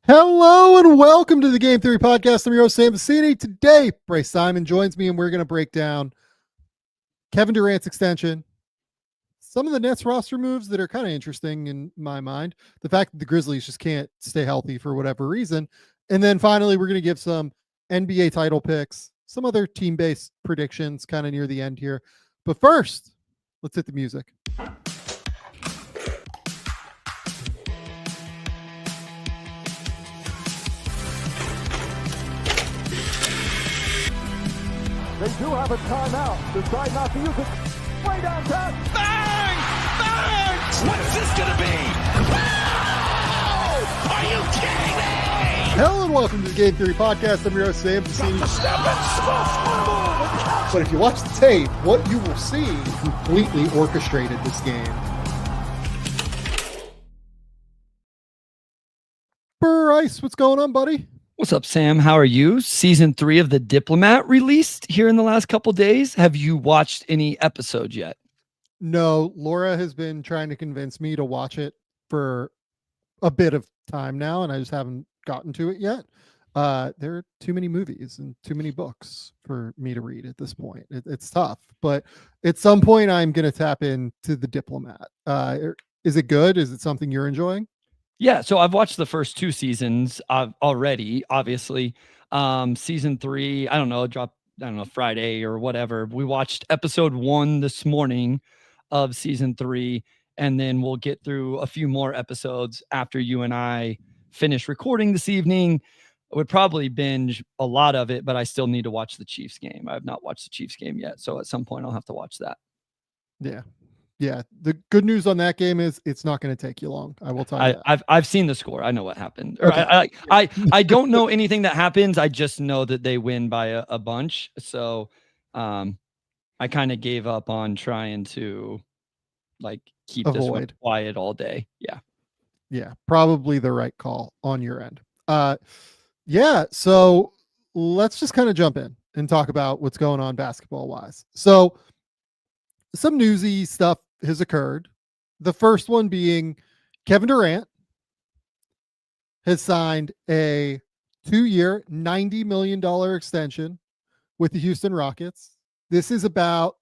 Hello and welcome to the Game Theory Podcast. I'm your host, Sam Vecenie. Today, Bryce Simon joins me and we're going to break down Kevin Durant's extension, some of the Nets roster moves that are kind of interesting in my mind, the fact that the Grizzlies just can't stay healthy for whatever reason, and then finally, we're going to give some NBA title picks, some other team-based predictions kind of near the end here. But first, let's hit the music. They do have a timeout. Decide not to use it. Way downtown. Bang! Bang! What's this going to be? Wow! Are you kidding me? Hello and welcome to the Game Theory Podcast. I'm your host, Sam Vecenie. But if you watch the tape, what you will see completely orchestrated this game. Bryce, what's going on, buddy? What's up, Sam? How are you? Season 3 of The Diplomat released here in the last couple days. Have you watched any episodes yet? No, Laura has been trying to convince me to watch it for a bit of time now, and I just haven't gotten to it yet. There are too many movies and too many books for me to read at this point. It's tough, but at some point I'm going to tap into The Diplomat. Is it good? Is it something you're enjoying? Yeah, so I've watched the first 2 seasons already, obviously. Season 3, I don't know, dropped, Friday or whatever. We watched episode 1 this morning of season 3, and then we'll get through a few more episodes after you and I finish recording this evening. I would probably binge a lot of it, but I still need to watch the Chiefs game. I have not watched the Chiefs game yet, so at some point I'll have to watch that. Yeah. The good news on that game is it's not going to take you long. I will tell you. I've seen the score. I know what happened. Or okay. I don't know anything that happens. I just know that they win by a bunch. So I kind of gave up on trying to keep this one quiet all day. Yeah, probably the right call on your end. Yeah, so let's just kind of jump in and talk about what's going on basketball wise. So some newsy stuff has occurred. The first one being Kevin Durant has signed a 2-year, $90 million extension with the Houston Rockets. This is about,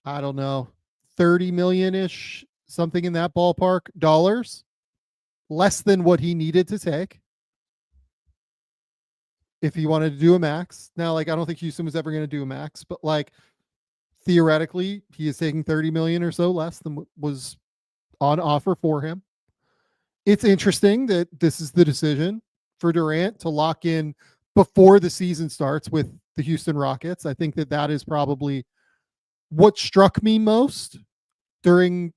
I don't know, 30 million-ish, something in that ballpark, dollars, less than what he needed to take if he wanted to do a max. Now, I don't think Houston was ever going to do a max, but theoretically, he is taking 30 million or so less than what was on offer for him. It's interesting that this is the decision for Durant to lock in before the season starts with the Houston Rockets. I think that is probably what struck me most during,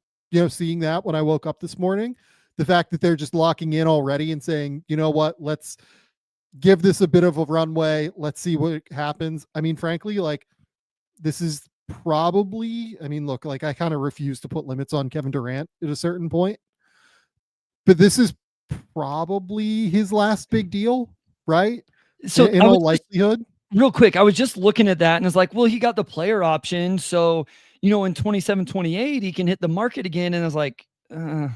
seeing that when I woke up this morning. The fact that they're just locking in already and saying, you know what, let's give this a bit of a runway. Let's see what happens. I mean, frankly, this is probably, look, I kind of refuse to put limits on Kevin Durant at a certain point, but this is probably his last big deal, right? So in all likelihood. Real quick, I was just looking at that and it's well, he got the player option. So, in 27, 28, he can hit the market again. And I was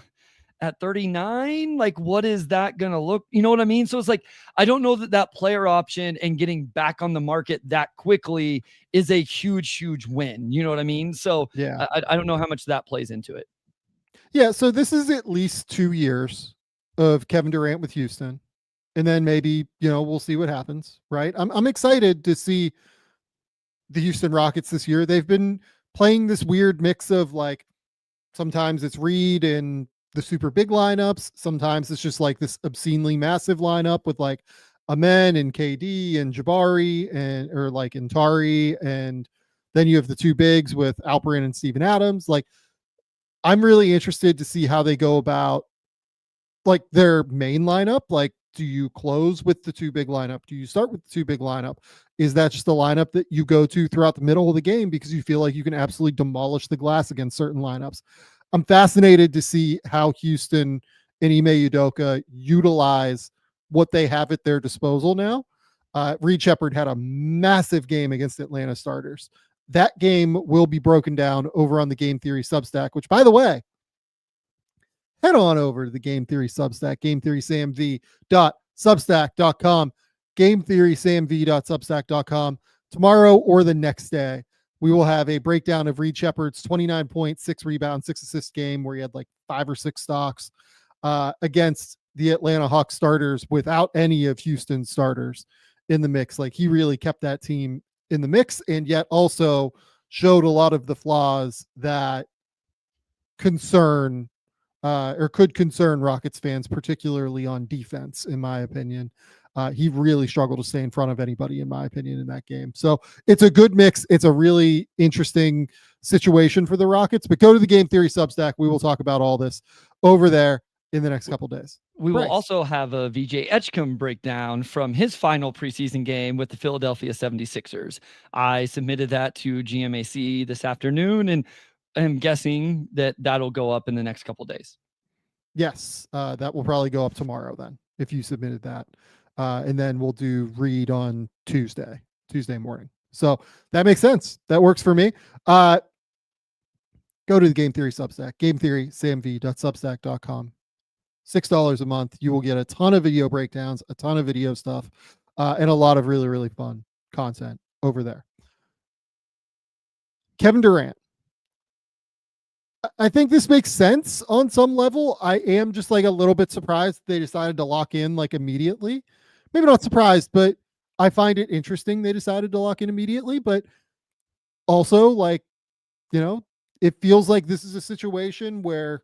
at 39, what is that going to look? You know what I mean? So it's I don't know that player option and getting back on the market that quickly is a huge, huge win. You know what I mean? So yeah, I don't know how much that plays into it. Yeah. So this is at least 2 years of Kevin Durant with Houston. And then maybe, we'll see what happens. Right. I'm excited to see the Houston Rockets this year. They've been playing this weird mix of sometimes it's Reed and the super big lineups. Sometimes it's just this obscenely massive lineup with Amen and KD and Jabari and Intari, and then you have the 2 bigs with Alperen and Steven Adams. I'm really interested to see how they go about their main lineup. Do you close with the 2 big lineup? Do you start with the 2 big lineup? Is that just the lineup that you go to throughout the middle of the game because you feel like you can absolutely demolish the glass against certain lineups? I'm fascinated to see how Houston and Ime Udoka utilize what they have at their disposal now. Reed Shepherd had a massive game against Atlanta starters. That game will be broken down over on the Game Theory Substack, which, by the way, head on over to the Game Theory Substack, gametheorysamv.substack.com, gametheorysamv.substack.com. Tomorrow or the next day, we will have a breakdown of Reed Shepherd's 29 points, 6 rebounds, 6 assist game where he had like 5 or 6 stocks against the Atlanta Hawks starters without any of Houston's starters in the mix. Like, he really kept that team in the mix, and yet also showed a lot of the flaws that concern or could concern Rockets fans, particularly on defense, in my opinion. He really struggled to stay in front of anybody, in my opinion, in that game. So it's a good mix. It's a really interesting situation for the Rockets, but go to the Game Theory Substack. We will talk about all this over there in the next couple of days. We will also have a VJ Etchcombe breakdown from his final preseason game with the Philadelphia 76ers. I submitted that to GMAC this afternoon, and I'm guessing that that'll go up in the next couple of days. Yes, that will probably go up tomorrow then, if you submitted that. And then we'll do Read on Tuesday morning. So that makes sense. That works for me. Go to the Game Theory Substack, gametheorysamv.substack.com. $6 a month. You will get a ton of video breakdowns, a ton of video stuff, and a lot of really, really fun content over there. Kevin Durant. I think this makes sense on some level. I am just like a little bit surprised they decided to lock in like immediately. Maybe not surprised, but I find it interesting they decided to lock in immediately. But also, like, you know, it feels like this is a situation where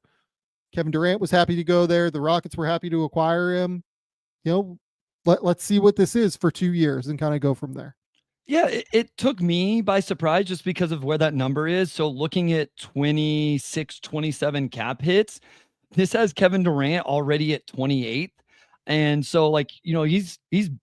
Kevin Durant was happy to go there. The Rockets were happy to acquire him. You know, let's see what this is for 2 years and kind of go from there. Yeah, it took me by surprise just because of where that number is. So looking at 26, 27 cap hits, this has Kevin Durant already at 28th. And so, like, you know, he's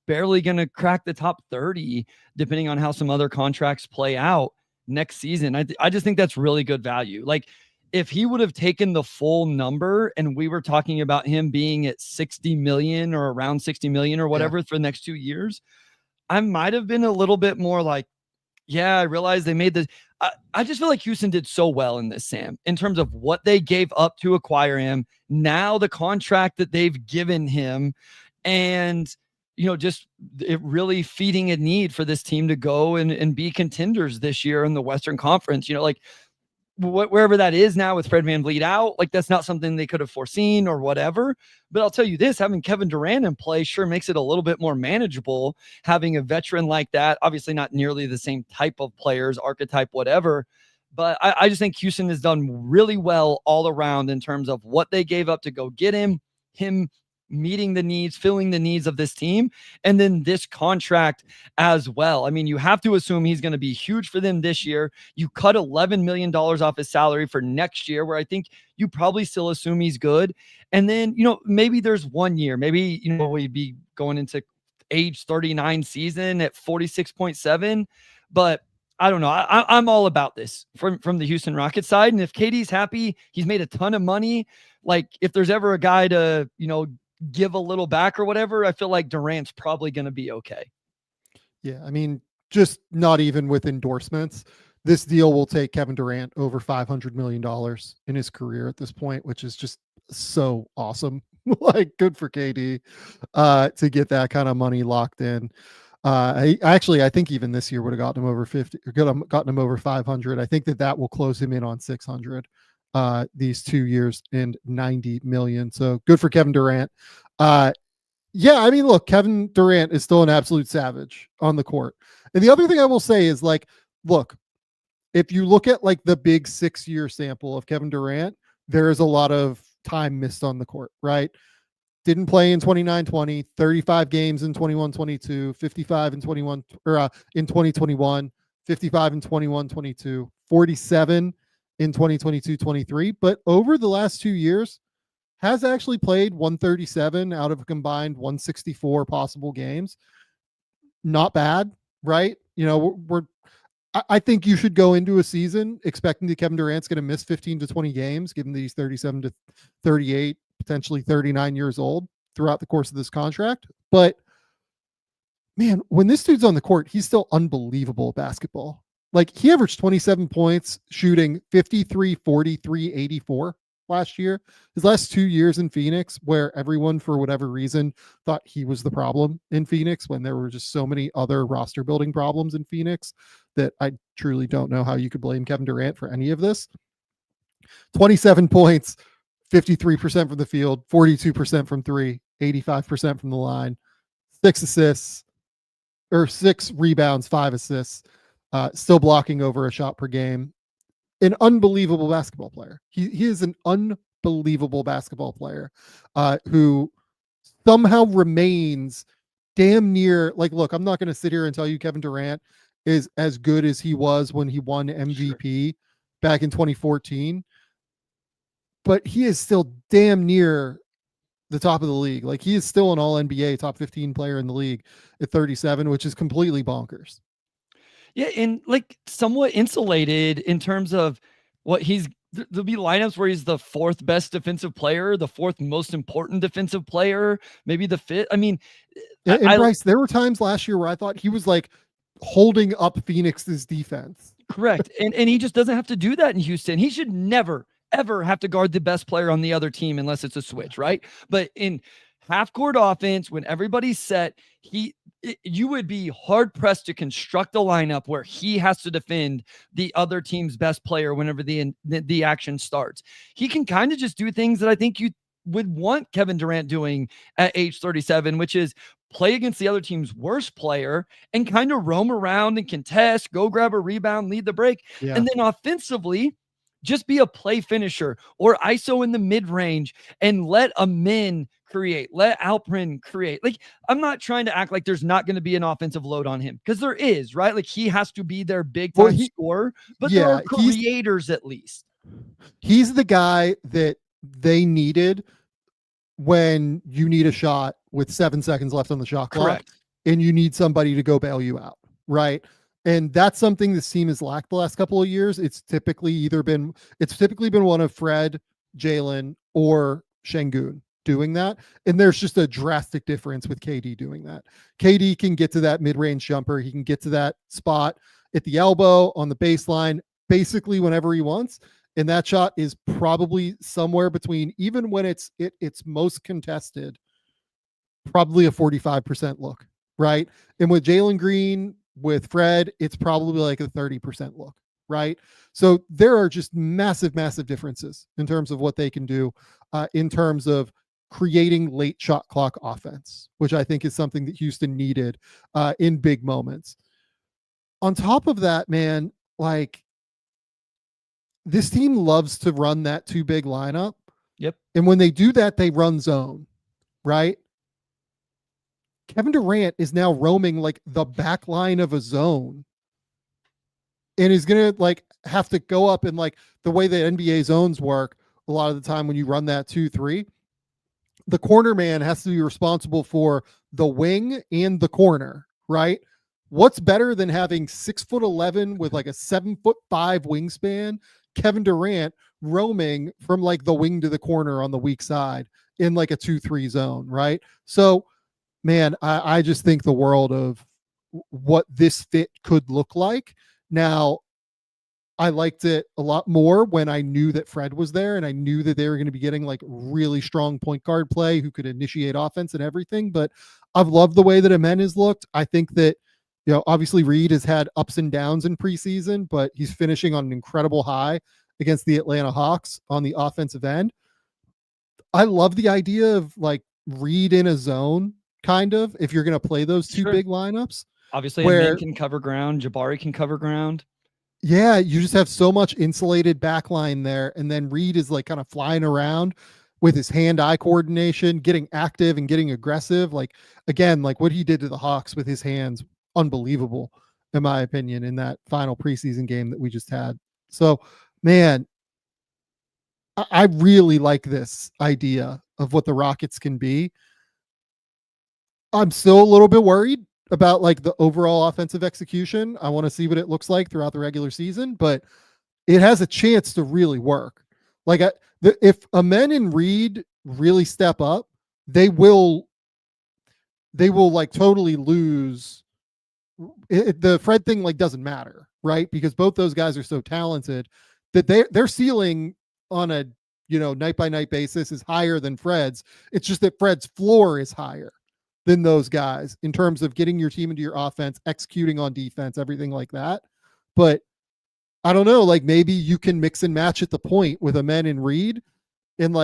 barely going to crack the top 30, depending on how some other contracts play out next season. I just think that's really good value. Like, if he would have taken the full number and we were talking about him being at 60 million or around 60 million or whatever for the next 2 years, I might have been a little bit more like, yeah, I realized they made this. I just feel like Houston did so well in this, Sam, in terms of what they gave up to acquire him. Now the contract that they've given him, and, you know, just it really feeding a need for this team to go and be contenders this year in the Western Conference. You know, like, wherever that is now with Fred VanVleet out, like, that's not something they could have foreseen or whatever. But I'll tell you this, having Kevin Durant in play sure makes it a little bit more manageable, having a veteran like that. Obviously not nearly the same type of players, archetype, whatever. But I just think Houston has done really well all around in terms of what they gave up to go get him meeting the needs, filling the needs of this team, and then this contract as well. I mean, you have to assume he's going to be huge for them this year. You cut $11 million off his salary for next year, where I think you probably still assume he's good. And then, you know, maybe there's 1 year, maybe, you know, we'd be going into age 39 season at 46.7, but I don't know. I'm all about this from the Houston Rockets side. And if KD's happy, he's made a ton of money. Like, if there's ever a guy to, you know, give a little back or whatever, I feel like Durant's probably going to be okay. Yeah, I mean, just not even with endorsements, this deal will take Kevin Durant over $500 million in his career at this point, which is just so awesome. Like, good for KD to get that kind of money locked in. I think even this year would have gotten him over 50, or gotten him over 500. I think that will close him in on 600 these 2 years and 90 million. So good for Kevin Durant. Yeah, I mean, look, Kevin Durant is still an absolute savage on the court. And the other thing I will say is, like, look, if you look at like the big 6-year sample of Kevin Durant, there is a lot of time missed on the court, right? Didn't play in 29-20, 35 games in 21-22, 55 in 21 or in 2021, 55 in 21-22, 47 in 2022-23. But over the last 2 years, has actually played 137 out of a combined 164 possible games. Not bad, right? You know, I think you should go into a season expecting that Kevin Durant's going to miss 15 to 20 games, given that he's 37 to 38, potentially 39 years old throughout the course of this contract. But man, when this dude's on the court, he's still unbelievable at basketball. Like, he averaged 27 points, shooting 53, 43, 84 last year. His last 2 years in Phoenix, where everyone, for whatever reason, thought he was the problem in Phoenix when there were just so many other roster building problems in Phoenix that I truly don't know how you could blame Kevin Durant for any of this. 27 points, 53% from the field, 42% from three, 85% from the line, 6 assists, or 6 rebounds, 5 assists, still blocking over a shot per game. An unbelievable basketball player. He is an unbelievable basketball player who somehow remains damn near, like, look, I'm not going to sit here and tell you Kevin Durant is as good as he was when he won MVP back in 2014, but he is still damn near the top of the league. Like, he is still an all NBA top 15 player in the league at 37, which is completely bonkers. Yeah, and like somewhat insulated in terms of what there'll be lineups where he's the 4th best defensive player, the 4th most important defensive player, maybe the 5th. I mean, and Bryce, there were times last year where I thought he was like holding up Phoenix's defense. Correct. And he just doesn't have to do that in Houston. He should never, ever have to guard the best player on the other team unless it's a switch, right? But in half court offense, when everybody's set, you would be hard pressed to construct a lineup where he has to defend the other team's best player whenever the action starts. He can kind of just do things that I think you would want Kevin Durant doing at age 37, which is play against the other team's worst player and kind of roam around and contest, go grab a rebound, lead the break. Yeah. And then offensively, just be a play finisher or ISO in the mid range and let a min create, let Alprin create. Like, I'm not trying to act like there's not going to be an offensive load on him, because there is, right? Like, he has to be their big time scorer, but there are creators at least. He's the guy that they needed when you need a shot with 7 seconds left on the shot clock. Correct. And you need somebody to go bail you out, right? And that's something this team has lacked the last couple of years. It's typically been one of Fred, Jalen, or Şengün doing that. And there's just a drastic difference with KD doing that. KD can get to that mid-range jumper. He can get to that spot at the elbow, on the baseline, basically whenever he wants. And that shot is probably somewhere between, even when it's most contested, probably a 45% look, right? And with Jalen Green, with Fred, it's probably like a 30% look, right? So there are just massive, massive differences in terms of what they can do in terms of creating late shot clock offense, which I think is something that Houston needed in big moments. On top of that, man, like, this team loves to run that 2 big lineup. Yep. And when they do that, they run zone, right? Kevin Durant is now roaming like the back line of a zone and is going to like have to go up, and like the way that NBA zones work, a lot of the time when you run that 2-3, the corner man has to be responsible for the wing and the corner, right? What's better than having 6'11" with like a 7'5" wingspan, Kevin Durant roaming from like the wing to the corner on the weak side in like a 2-3 zone, right? So, man, I just think the world of what this fit could look like. Now, I liked it a lot more when I knew that Fred was there and I knew that they were going to be getting like really strong point guard play who could initiate offense and everything. But I've loved the way that Amen has looked. I think that, you know, obviously Reed has had ups and downs in preseason, but he's finishing on an incredible high against the Atlanta Hawks on the offensive end. I love the idea of like Reed in a zone, kind of, if you're going to play those 2 big lineups. Obviously, Amen can cover ground. Jabari can cover ground. Yeah, you just have so much insulated backline there. And then Reed is like kind of flying around with his hand-eye coordination, getting active and getting aggressive. Like, again, like what he did to the Hawks with his hands, unbelievable, in my opinion, in that final preseason game that we just had. So, man, I really like this idea of what the Rockets can be. I'm still a little bit worried about like the overall offensive execution. I want to see what it looks like throughout the regular season, but it has a chance to really work. Like, if Amen and Reed really step up, they will like totally lose. The Fred thing like doesn't matter, right? Because both those guys are so talented that their ceiling on a night by night basis is higher than Fred's. It's just that Fred's floor is higher than those guys in terms of getting your team into your offense, executing on defense, everything like that. But I don't know, like maybe you can mix and match at the point with Amen and Reed and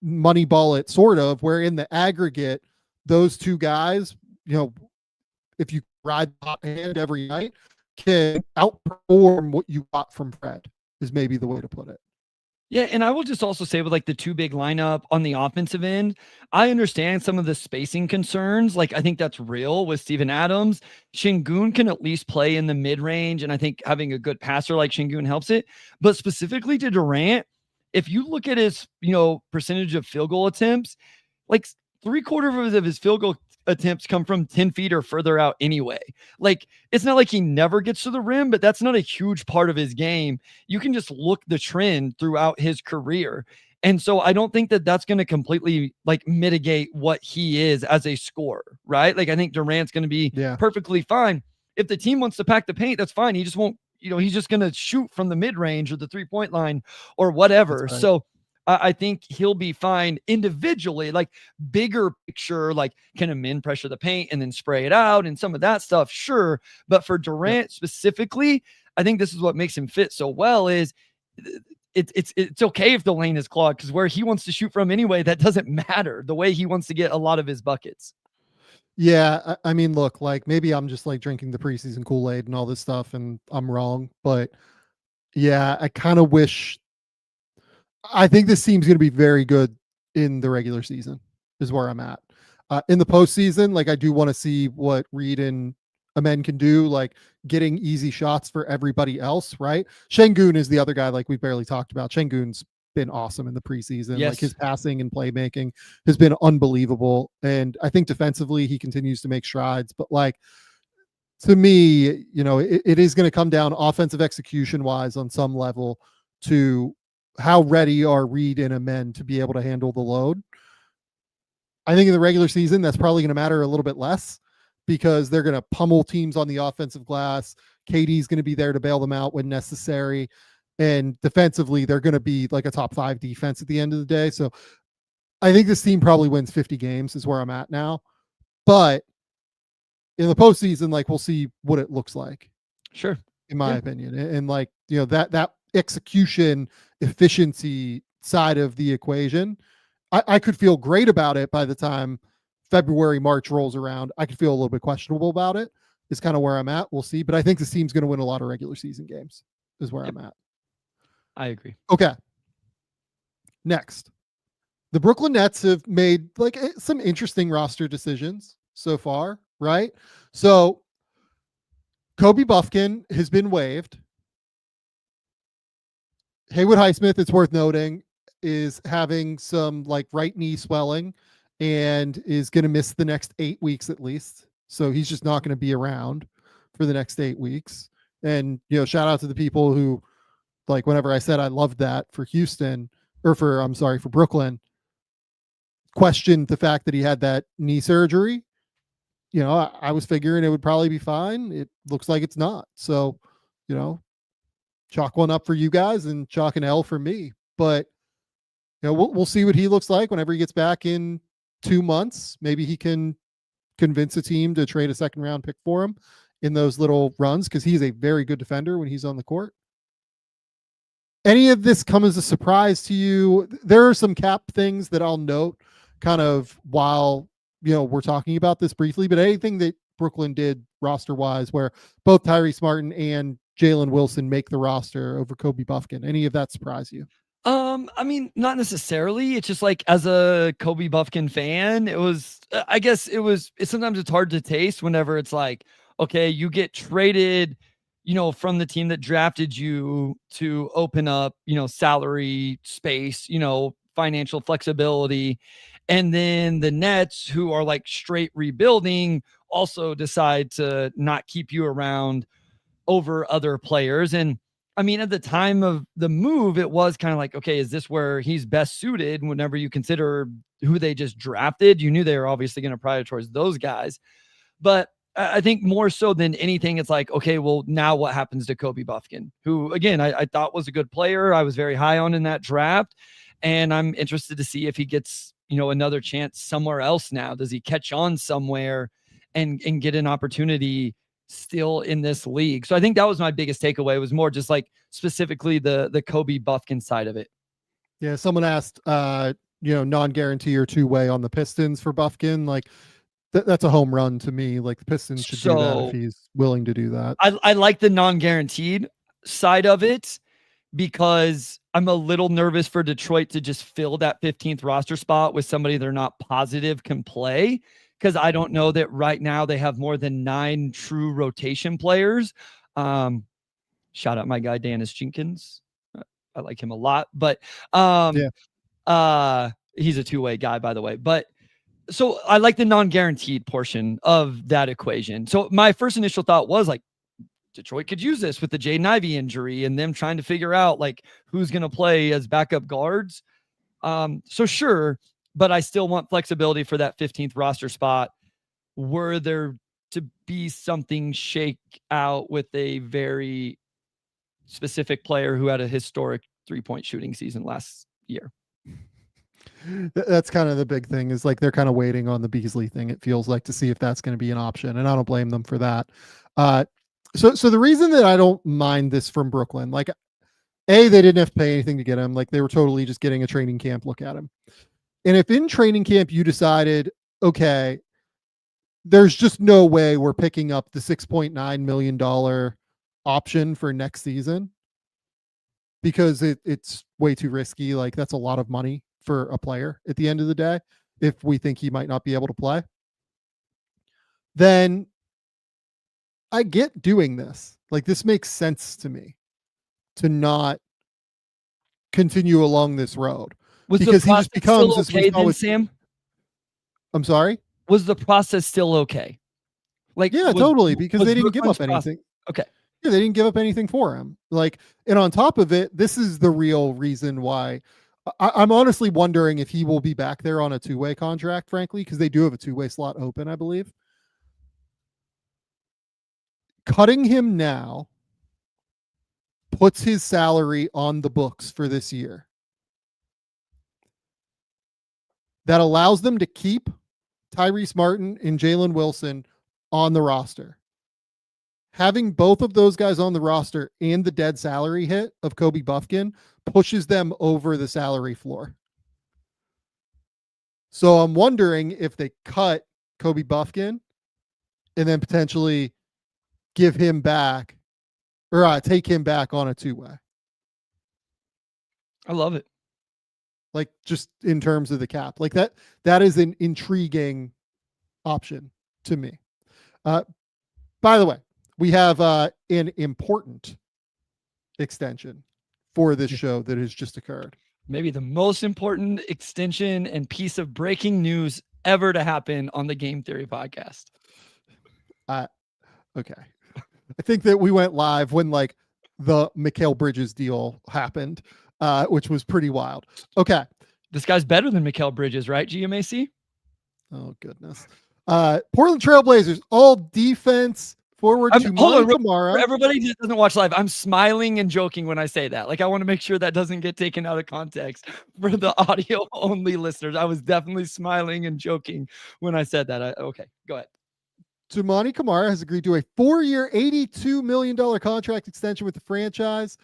money ball it sort of, where in the aggregate, those two guys, if you ride the hot hand every night, can outperform what you got from Fred is maybe the way to put it. Yeah, and I will just also say with like the two big lineup on the offensive end, I understand some of the spacing concerns. Like I think that's real with Steven Adams. Şengün can at least play in the mid-range, and I think having a good passer like Şengün helps it. But specifically to Durant, if you look at his, percentage of field goal attempts, like 3/4 of his field goal attempts come from 10 feet or further out anyway. Like it's not like he never gets to the rim, but that's not a huge part of his game. You can just look the trend throughout his career. And so I don't think that that's going to completely like mitigate what he is as a scorer, right? Like I think Durant's going to be perfectly fine. If the team wants to pack the paint, that's fine. He just won't, he's just going to shoot from the mid-range or the 3-point line or whatever. Right. So I think he'll be fine individually, like bigger picture, like can a min pressure the paint and then spray it out and some of that stuff. Sure. But for Durant specifically, I think this is what makes him fit so well is it's okay if the lane is clogged because where he wants to shoot from anyway, that doesn't matter the way he wants to get a lot of his buckets. Yeah. I mean, look, like maybe I'm just like drinking the preseason Kool-Aid and all this stuff and I'm wrong, but yeah, I kind of wish. I think this team's going to be very good in the regular season is where I'm at. In the postseason, like I do want to see what Reed and Amen can do, like getting easy shots for everybody else, right? Şengün is the other guy like we barely talked about. Şengün's been awesome in the preseason. Like his passing and playmaking has been unbelievable. And I think defensively he continues to make strides. But like to me, it is going to come down offensive execution wise on some level to how ready are Reed and Amen to be able to handle the load. I think in the regular season, that's probably going to matter a little bit less because they're going to pummel teams on the offensive glass. KD's going to be there to bail them out when necessary. And defensively, they're going to be like a top 5 defense at the end of the day. So I think this team probably wins 50 games is where I'm at now. But in the postseason, like we'll see what it looks like. Sure. In my opinion. And like, that execution efficiency side of the equation, I could feel great about it by the time February, March rolls around. I could feel a little bit questionable about it. Is kind of where I'm at. We'll see. But I think this team's going to win a lot of regular season games is where I'm at. I agree. Okay. Next. The Brooklyn Nets have made like some interesting roster decisions so far, right? So Kobe Bufkin has been waived. Haywood Highsmith, it's worth noting, is having some like right knee swelling and is going to miss the next 8 weeks at least. So he's just not going to be around for the next 8 weeks. And, shout out to the people who like, whenever I said I loved that for Houston or for Brooklyn, questioned the fact that he had that knee surgery. I was figuring it would probably be fine. It looks like it's not. So, chalk one up for you guys and chalk an L for me. But we'll see what he looks like whenever he gets back in 2 months. Maybe he can convince a team to trade a 2nd round pick for him in those little runs because he's a very good defender when he's on the court. Any of this come as a surprise to you? There are some cap things that I'll note kind of while we're talking about this briefly, but anything that Brooklyn did roster wise where both Tyrese Martin and Jalen Wilson make the roster over Kobe Bufkin. Any of that surprise you? I mean, not necessarily. It's just like as a Kobe Bufkin fan, it was, I guess sometimes it's hard to taste whenever it's like, okay, you get traded, from the team that drafted you to open up, salary space, financial flexibility. And then the Nets, who are like straight rebuilding, also decide to not keep you around over other players. And I mean, at the time of the move, it was kind of like, okay, is this where he's best suited? Whenever you consider who they just drafted, you knew they were obviously going to prioritize those guys. But I think more so than anything, it's like, okay, well, now what happens to Kobe Bufkin, who, again, I thought was a good player. I was very high on in that draft, and I'm interested to see if he gets, another chance somewhere else now. Does he catch on somewhere and get an opportunity still in this league? So I think that was my biggest takeaway, was more just like specifically the Kobe Bufkin side of it. Yeah, someone asked, non-guarantee or two-way on the Pistons for Bufkin. Like, that's a home run to me. Like, the Pistons should do that if he's willing to do that. I like the non-guaranteed side of it, because I'm a little nervous for Detroit to just fill that 15th roster spot with somebody they're not positive can play, because I don't know that right now they have more than 9 true rotation players. Shout out my guy, Dennis Jenkins. I like him a lot, but he's a two-way guy, by the way. But so I like the non-guaranteed portion of that equation. So my first initial thought was like, Detroit could use this with the Jaden Ivey injury and them trying to figure out like who's going to play as backup guards. So sure, but I still want flexibility for that 15th roster spot. Were there to be something shake out with a very specific player who had a historic 3-point shooting season last year? That's kind of the big thing, is like they're kind of waiting on the Beasley thing, it feels like, to see if that's going to be an option, and I don't blame them for that. So the reason that I don't mind this from Brooklyn, like, they didn't have to pay anything to get him. Like, they were totally just getting a training camp look at him. And if in training camp you decided, okay, there's just no way we're picking up the $6.9 million option for next season because it's way too risky. Like, that's a lot of money for a player at the end of the day, if we think he might not be able to play, then I get doing this. Like, this makes sense to me to not continue along this road, because he just becomes this. Okay, then, Sam? I'm sorry? Was the process still okay? Like, yeah, totally, because they didn't give up anything. Okay. Yeah, they didn't give up anything for him. Like, and on top of it, this is the real reason why I'm honestly wondering if he will be back there on a two-way contract, frankly, because they do have a two-way slot open, I believe. Cutting him now puts his salary on the books for this year. That allows them to keep Tyrese Martin and Jalen Wilson on the roster. Having both of those guys on the roster and the dead salary hit of Kobe Bufkin pushes them over the salary floor. So I'm wondering if they cut Kobe Bufkin and then potentially give him back, or take him back on a two-way. I love it. Like, just in terms of the cap, like that is an intriguing option to me. By the way, we have an important extension for this show that has just occurred. Maybe the most important extension and piece of breaking news ever to happen on the Game Theory podcast. Okay. I think that we went live when like the Mikal Bridges deal happened, which was pretty wild. Okay. This guy's better than Mikal Bridges, right, GMAC? Oh, goodness. Portland Trailblazers, all defense, forward Toumani Camara. For everybody that doesn't watch live, I'm smiling and joking when I say that. Like, I want to make sure that doesn't get taken out of context for the audio only listeners. I was definitely smiling and joking when I said that. Okay, go ahead. Toumani Camara has agreed to a 4-year, $82 million contract extension with the franchise.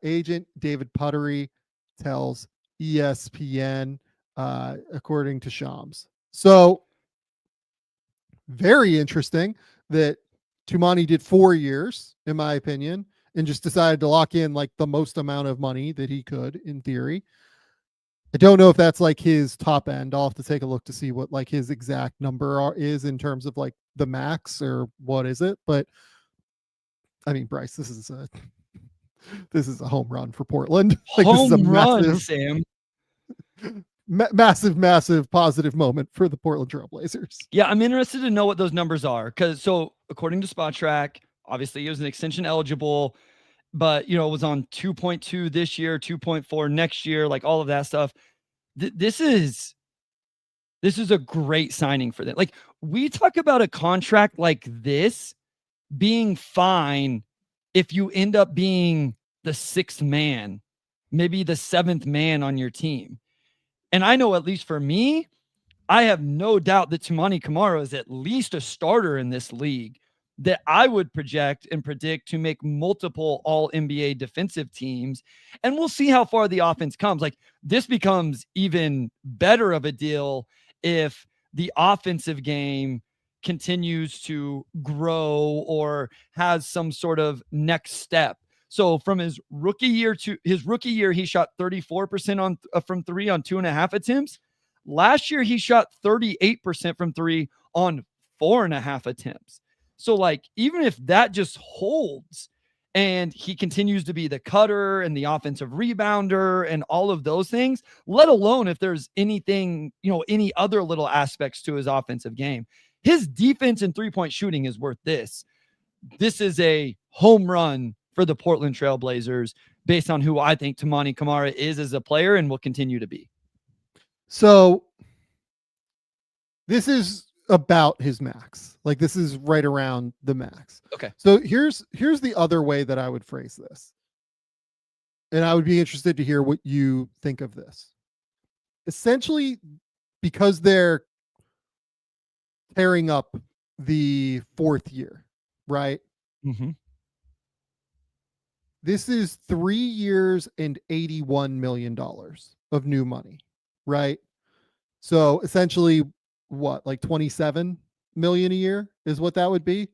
Agent David Puttery tells ESPN, according to Shams. So, very interesting that Toumani did 4 years, in my opinion, and just decided to lock in like the most amount of money that he could, in theory. I don't know if that's like his top end. I'll have to take a look to see what like his exact number is in terms of like the max, or what is it. But I mean, Bryce, this is a home run for Portland. Like, home this is a run, massive, Sam. massive positive moment for the Portland Trailblazers. Yeah, I'm interested to know what those numbers are, because so according to Spot Track, obviously he was an extension eligible, but it was on 2.2 this year, 2.4 next year, like all of that stuff. This is This is a great signing for them. Like, we talk about a contract like this being fine if you end up being the sixth man, maybe the seventh man on your team. And I know, at least for me, I have no doubt that Toumani Camara is at least a starter in this league that I would project and predict to make multiple all NBA defensive teams. And we'll see how far the offense comes. Like, this becomes even better of a deal if the offensive game continues to grow or has some sort of next step. So from his rookie year, he shot 34% on from three on 2.5 attempts. Last year, he shot 38% from three on 4.5 attempts. So, like, even if that just holds and he continues to be the cutter and the offensive rebounder and all of those things, let alone if there's anything, any other little aspects to his offensive game, his defense and three-point shooting is worth this. This is a home run for the Portland Trailblazers based on who I think Toumani Camara is as a player and will continue to be. So this is about his max. Like, this is right around the max. Okay. So here's the other way that I would phrase this. And I would be interested to hear what you think of this. Essentially, because they're tearing up the fourth year, right? Mm-hmm. This is 3 years and $81 million of new money, right? So essentially, what, like 27 million a year is what that would be?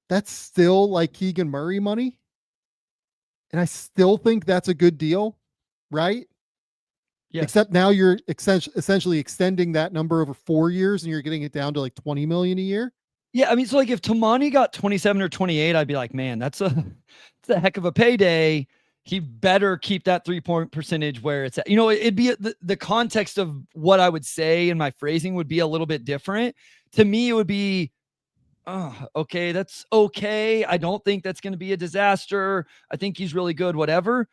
That's still like Keegan Murray money. And I still think that's a good deal, right? Yes. Except now you're essentially extending that number over 4 years and you're getting it down to like 20 million a year. Yeah, I mean, so like if Toumani got 27 or 28, I'd be like, man, that's a heck of a payday. He better keep that 3-point percentage where it's at. It'd be the context of what I would say and my phrasing would be a little bit different. To me, it would be, okay, that's okay. I don't think that's going to be a disaster. I think he's really good, whatever.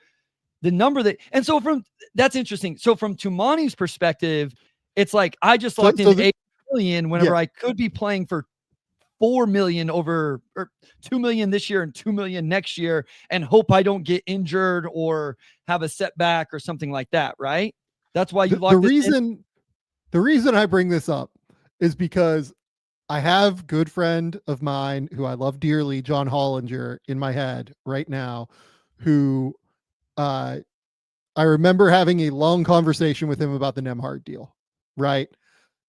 The number that's interesting. So from Toumani's perspective, it's like, I just locked in $8 million whenever I could be playing for $4 million or $2 million this year and $2 million next year, and hope I don't get injured or have a setback or something like that. Right. That's why you locked in. The reason I bring this up is because I have good friend of mine who I love dearly, John Hollinger, in my head right now, who I remember having a long conversation with him about the Nembhard deal. Right.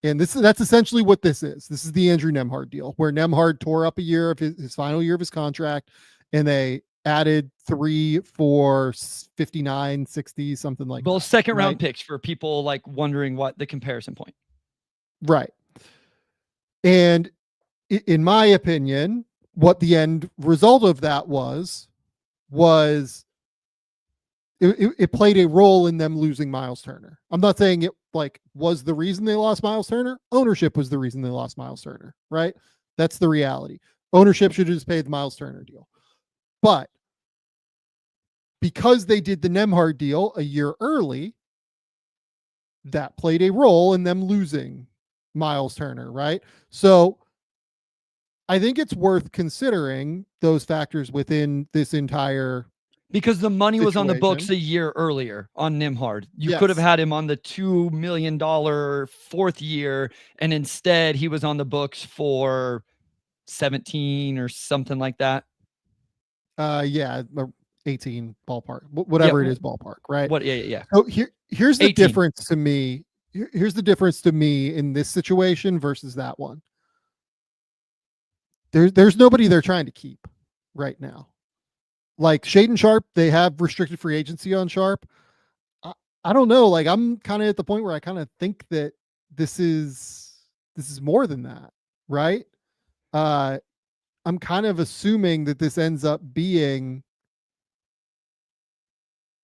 And that's essentially what this is. This is the Andrew Nembhard deal, where Nembhard tore up a year of his final year of his contract, and they added 3 for 59, 60, something like both that. Second round picks for people like wondering what the comparison point. Right. And in my opinion, what the end result of that was it played a role in them losing Miles Turner. I'm not saying it was the reason they lost Miles Turner. Ownership was the reason they lost Miles Turner, right? That's the reality. Ownership should have just paid the Miles Turner deal. But because they did the Nembhard deal a year early, that played a role in them losing Miles Turner, right? So I think it's worth considering those factors within this entire because the money was on the books situation. a year earlier on Nembhard. You could have had him on the $2 million fourth year, and instead he was on the books for 17 or something like that. 18 ballpark, whatever it is, ballpark, right? Yeah. So here's the 18. difference to me. Here's the difference to me in this situation versus that one. There's nobody they're trying to keep right now. Like Shaedon Sharpe, they have restricted free agency on Sharpe. I don't know. Like, I'm kind of at the point where I kind of think that this is more than that, right? I'm kind of assuming that this ends up being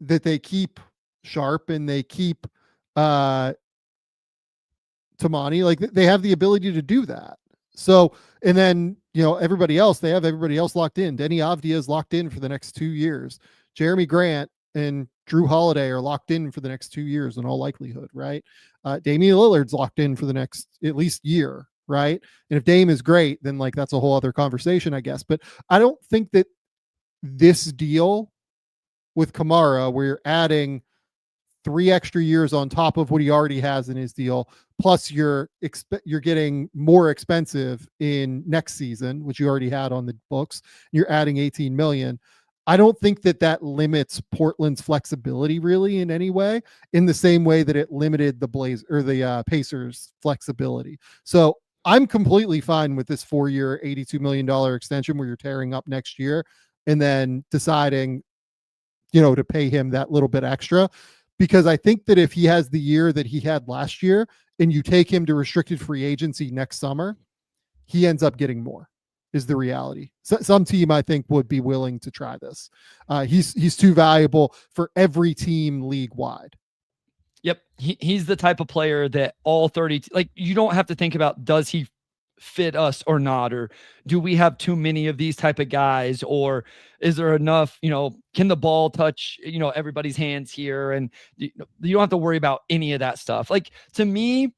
that they keep Sharpe and they keep Toumani. Like, they have the ability to do that. So, and then, everybody else, they have everybody else locked in. Denny Avdia is locked in for the next 2 years. Jeremy Grant and Drew Holiday are locked in for the next 2 years in all likelihood, right? Damian Lillard's locked in for the next at least year, right? And if Dame is great, then like that's a whole other conversation, I guess. But I don't think that this deal with Camara, where you're adding 3 extra years on top of what he already has in his deal, plus you're getting more expensive in next season, which you already had on the books. You're adding 18 million. I don't think that limits Portland's flexibility really in any way, in the same way that it limited the Pacers' flexibility. So I'm completely fine with this 4-year, $82 million extension where you're tearing up next year and then deciding, to pay him that little bit extra, because I think that if he has the year that he had last year and you take him to restricted free agency next summer, he ends up getting more, is the reality. So, some team I think would be willing to try this. He's too valuable for every team league wide. Yep. He's the type of player that all 30, like you don't have to think about, does he fit us or not, or do we have too many of these type of guys, or is there enough, can the ball touch, everybody's hands here, and you don't have to worry about any of that stuff. Like, to me,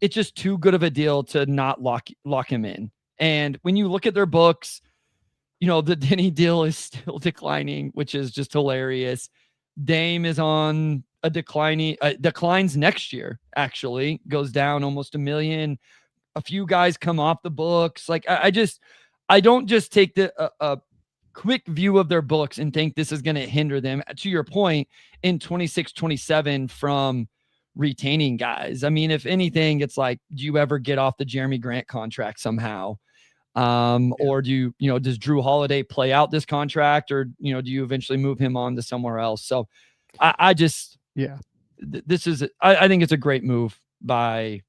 it's just too good of a deal to not lock him in. And when you look at their books, the Denny deal is still declining, which is just hilarious. Dame is on a declines next year, actually goes down almost $1 million. A few guys come off the books. Like, I don't just take a quick view of their books and think this is going to hinder them, to your point, in 26, 27 from retaining guys. I mean, if anything, it's like, do you ever get off the Jeremy Grant contract somehow? Or does Drew Holiday play out this contract, or, do you eventually move him on to somewhere else? So I think it's a great move by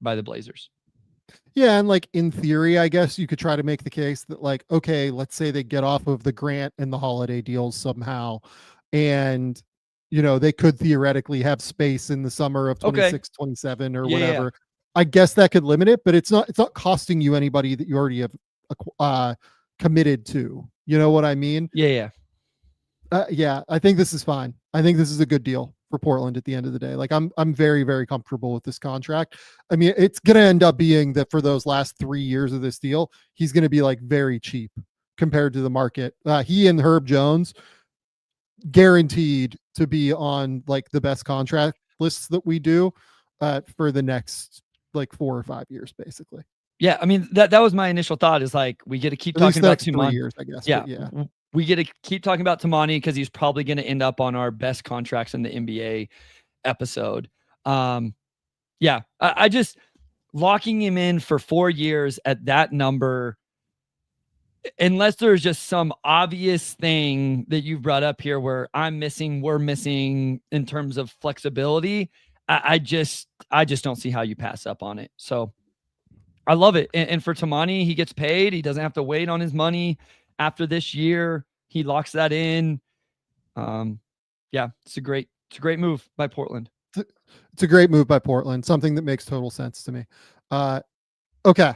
the Blazers. Yeah, and like in theory, I guess you could try to make the case that, like, okay, let's say they get off of the Grant and the Holiday deals somehow, and they could theoretically have space in the summer of 26, 27 or whatever. Yeah. I guess that could limit it, but it's not costing you anybody that you already have committed to. You know what I mean? Yeah. Yeah, I think this is fine. I think this is a good deal for Portland at the end of the day. Like, I'm very, very comfortable with this contract. I mean, it's going to end up being that for those last 3 years of this deal, he's going to be like very cheap compared to the market. He and Herb Jones guaranteed to be on like the best contract lists that we do for the next like 4 or 5 years, basically. Yeah, I mean, that was my initial thought, is like, we get to keep talking about Toumani. 3 years, I guess. Yeah. We get to keep talking about Toumani because he's probably going to end up on our best contracts in the NBA episode. Yeah, I just, locking him in for 4 years at that number, unless there's just some obvious thing that you've brought up here where we're missing in terms of flexibility, I just don't see how you pass up on it. So I love it. And for Toumani, he gets paid. He doesn't have to wait on his money after this year. He locks that in. Yeah, it's a great move by Portland. It's a great move by Portland. Something that makes total sense to me. Okay.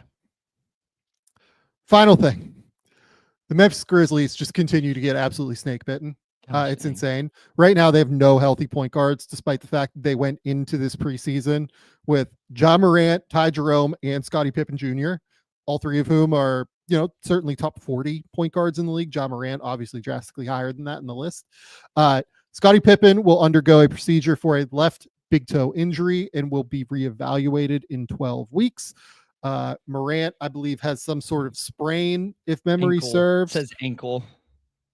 Final thing. The Memphis Grizzlies just continue to get absolutely snake bitten. It's insane. Right now, they have no healthy point guards, despite the fact that they went into this preseason with Ja Morant, Ty Jerome, and Scottie Pippen Jr., all three of whom are, certainly top 40 point guards in the league. Ja Morant, obviously drastically higher than that in the list. Scottie Pippen will undergo a procedure for a left big toe injury and will be reevaluated in 12 weeks. Morant, I believe, has some sort of sprain, if memory serves. It says ankle.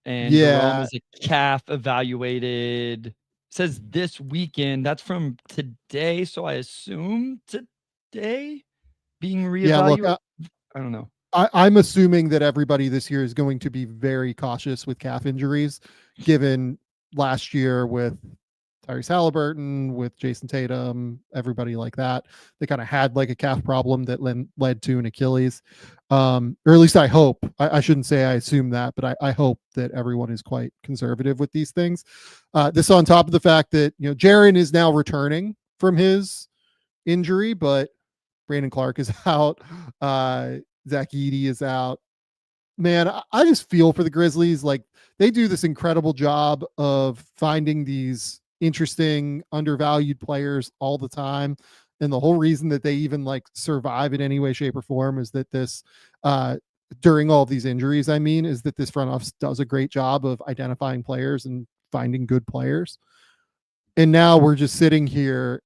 And Jerome is a calf evaluated. It says this weekend. That's from today, so I assume today being reevaluated. Yeah, look, I don't know. I'm assuming that everybody this year is going to be very cautious with calf injuries, given last year with Tyrese Halliburton, with Jason Tatum, everybody like that. They kind of had like a calf problem that led to an Achilles. Or at least I hope. I shouldn't say I assume that, but I hope that everyone is quite conservative with these things. This on top of the fact that, Jaren is now returning from his injury, but Brandon Clark is out. Zach Edey is out. man, I just feel for the Grizzlies. Like, they do this incredible job of finding these interesting, undervalued players all the time. And the whole reason that they even like survive in any way, shape, or form is that this, during all of these injuries, I mean, is that this front office does a great job of identifying players and finding good players. And now we're just sitting here,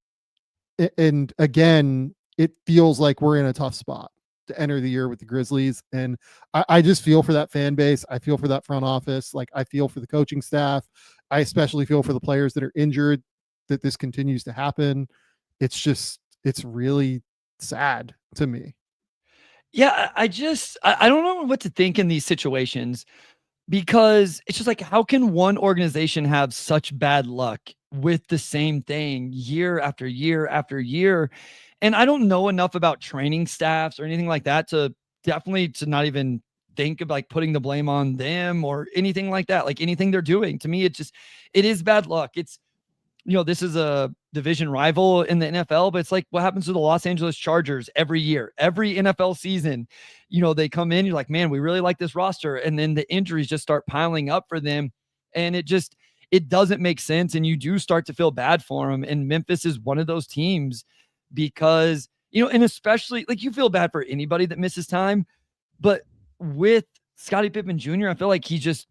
and again, it feels like we're in a tough spot to enter the year with the Grizzlies. And I just feel for that fan base. I feel for that front office. Like, I feel for the coaching staff. I especially feel for the players that are injured, that this continues to happen. It's really sad to me. Yeah, I don't know what to think in these situations, because it's just like, how can one organization have such bad luck with the same thing year after year after year? And I don't know enough about training staffs or anything like that to not even think of like putting the blame on them or anything like that. Like, anything they're doing, to me, it is bad luck. This is a division rival in the NFL, but it's like what happens to the Los Angeles Chargers every year, every NFL season. They come in, you're like, man, we really like this roster. And then the injuries just start piling up for them. And it doesn't make sense. And you do start to feel bad for them. And Memphis is one of those teams because, and especially like, you feel bad for anybody that misses time, but with Scottie Pippen Jr., I feel like he's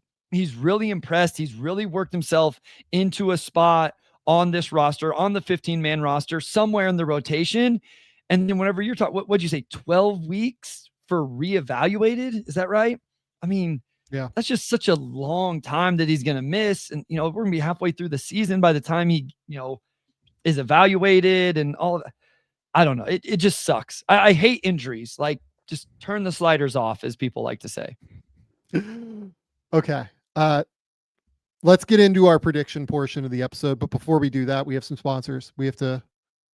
really impressed. He's really worked himself into a spot on this roster, on the 15-man roster, somewhere in the rotation. And then whenever you're talking, what'd you say, 12 weeks for reevaluated? Is that right? I mean, Yeah, that's just such a long time that he's going to miss. And, we're going to be halfway through the season by the time he, is evaluated and all of that. I don't know. It just sucks. I hate injuries. Like, just turn the sliders off, as people like to say. Okay. Let's get into our prediction portion of the episode. But before we do that, we have some sponsors we have to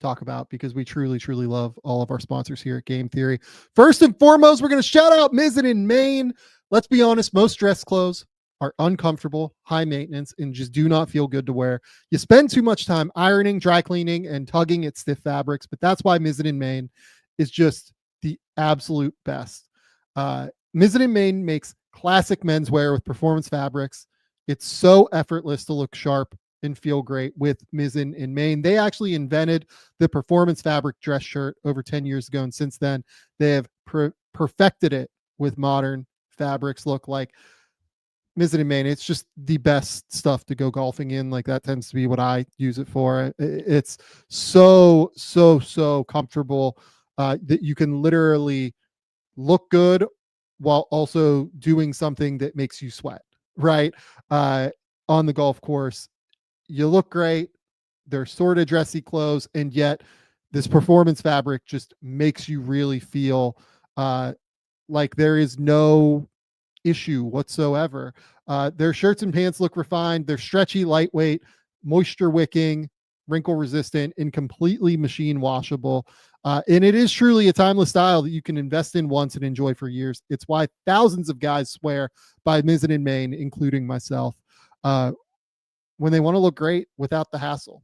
talk about, because we truly, truly love all of our sponsors here at Game Theory. First and foremost, we're going to shout out Mizzen and Main. Let's be honest, most dress clothes are uncomfortable, high maintenance, and just do not feel good to wear. You spend too much time ironing, dry cleaning, and tugging at stiff fabrics, but that's why Mizzen and Main is just the absolute best. Mizzen and Main makes classic menswear with performance fabrics. It's so effortless to look sharp and feel great with Mizzen and Main. They actually invented the performance fabric dress shirt over 10 years ago, and since then they have perfected it with modern fabrics. Look, like Mizzen and Main, it's just the best stuff to go golfing in. Like, that tends to be what I use it for. It's so comfortable that you can literally look good while also doing something that makes you sweat, right? On the golf course, you look great. They're sort of dressy clothes, and yet this performance fabric just makes you really feel like there is no issue whatsoever. Their shirts and pants look refined. They're stretchy, lightweight, moisture wicking, wrinkle resistant, and completely machine washable. And it is truly a timeless style that you can invest in once and enjoy for years. It's why thousands of guys swear by Mizzen and Main, including myself, when they want to look great without the hassle.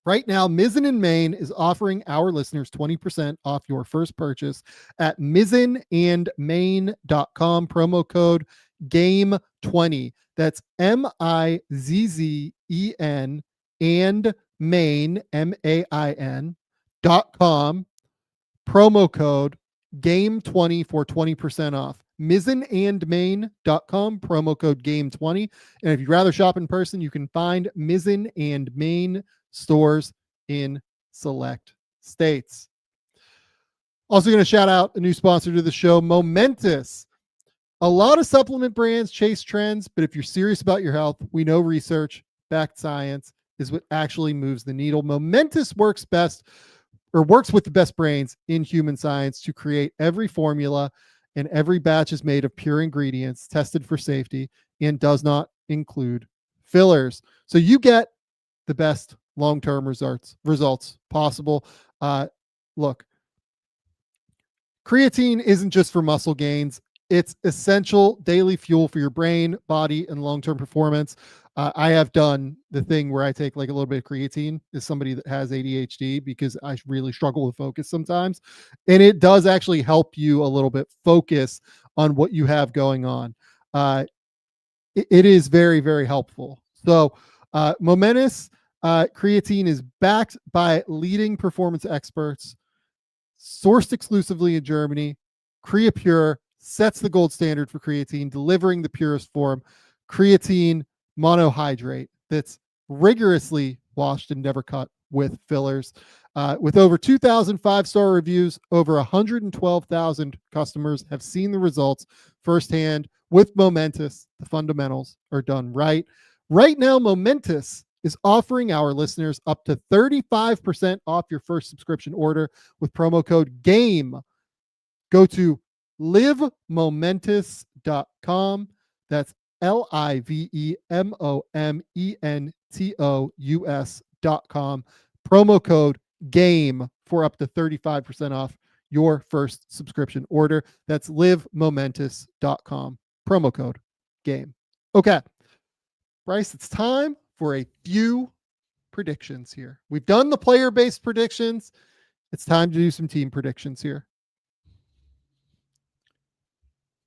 Right now, Mizzen and Main is offering our listeners 20% off your first purchase at mizzenandmain.com. Promo code GAME20. That's MIZZEN and Main, MAIN.com. Promo code GAME20 for 20% off. Mizzenandmain.com, promo code GAME20. And if you'd rather shop in person, you can find Mizzen and Main stores in select states. Also going to shout out a new sponsor to the show, Momentous. A lot of supplement brands chase trends, but if you're serious about your health, we know research, backed science is what actually moves the needle. Momentous works with the best brains in human science to create every formula, and every batch is made of pure ingredients tested for safety and does not include fillers. So you get the best long-term results possible. Look, creatine isn't just for muscle gains. It's essential daily fuel for your brain, body, and long-term performance. I have done the thing where I take like a little bit of creatine as somebody that has ADHD, because I really struggle with focus sometimes. And it does actually help you a little bit focus on what you have going on. It is very, very helpful. So Momentous creatine is backed by leading performance experts, sourced exclusively in Germany. CreaPure sets the gold standard for creatine, delivering the purest form. Creatine monohydrate that's rigorously washed and never cut with fillers. With over 2,000 five-star reviews, over 112,000 customers have seen the results firsthand. With Momentous, the fundamentals are done right. Right now, Momentous is offering our listeners up to 35% off your first subscription order with promo code GAME. Go to livemomentous.com. That's livemomentous.com. Promo code GAME for up to 35% off your first subscription order. That's livemomentous.com. Promo code GAME. Okay, Bryce, it's time for a few predictions here. We've done the player-based predictions. It's time to do some team predictions here.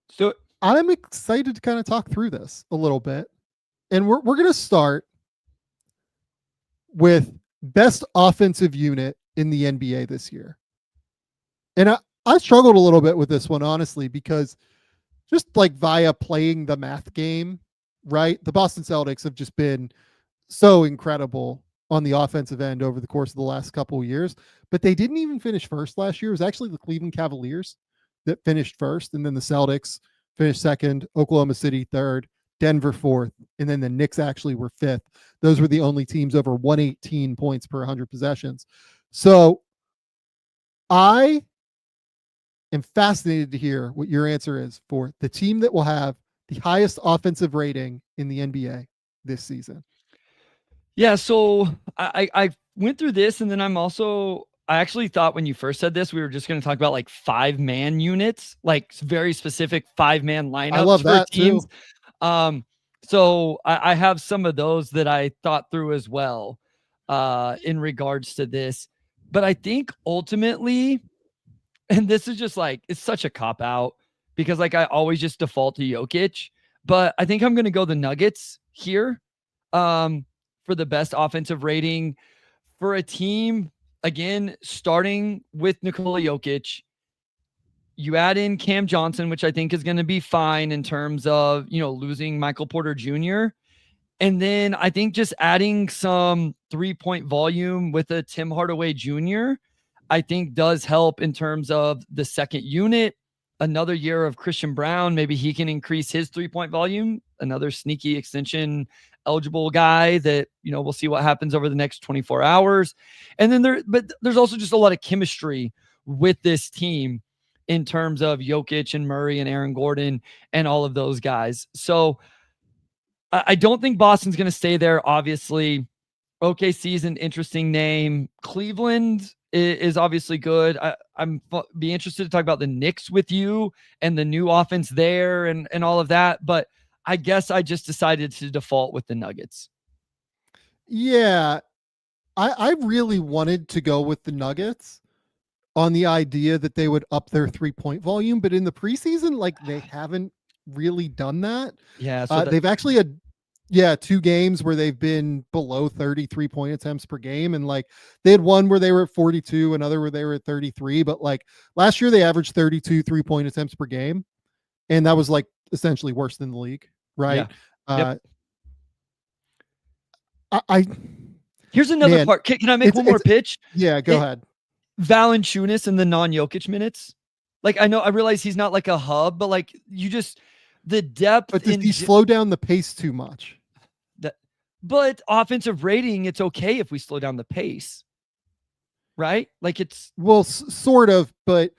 So I'm excited to kind of talk through this a little bit. And we're going to start with best offensive unit in the NBA this year. And I struggled a little bit with this one, honestly, because just like via playing the math game, right? The Boston Celtics have just been so incredible on the offensive end over the course of the last couple of years, but they didn't even finish first last year. It was actually the Cleveland Cavaliers that finished first, and then the Celtics finished second, Oklahoma City third, Denver fourth, and then the Knicks actually were fifth. Those were the only teams over 118 points per 100 possessions. So I am fascinated to hear what your answer is for the team that will have the highest offensive rating in the NBA this season. Yeah, so I went through this, and then I actually thought when you first said this, we were just going to talk about like 5-man units, like very specific 5-man lineups. I love that teams. Too. So I have some of those that I thought through as well in regards to this. But I think ultimately, and this is just like, it's such a cop out because like I always just default to Jokic, but I think I'm going to go the Nuggets here for the best offensive rating for a team. Again, starting with Nikola Jokic, you add in Cam Johnson, which I think is going to be fine in terms of, losing Michael Porter Jr. And then I think just adding some 3-point volume with a Tim Hardaway Jr., I think does help in terms of the second unit. Another year of Christian Brown, maybe he can increase his 3-point volume. Another sneaky extension eligible guy that, we'll see what happens over the next 24 hours. And then there's also just a lot of chemistry with this team in terms of Jokic and Murray and Aaron Gordon and all of those guys. So I don't think Boston's going to stay there. Obviously, OKC is an interesting name. Cleveland is obviously good. I'm be interested to talk about the Knicks with you and the new offense there and all of that. But I guess I just decided to default with the Nuggets. Yeah, I really wanted to go with the Nuggets on the idea that they would up their 3-point volume, but in the preseason, like they haven't really done that. Yeah, so they've actually had 2 games where they've been below 30 3-point attempts per game, and like they had one where they were at 42, another where they were at 33, but like last year they averaged 32 3-point attempts per game, and that was like essentially worse than the league, right? Yeah. I here's another part. Can I make one more pitch? Yeah, go ahead. Valanciunas in the non-Jokic minutes. Like I realize he's not like a hub, but like the depth. But does he slow down the pace too much? But offensive rating, it's okay if we slow down the pace, right? Like it's sort of, but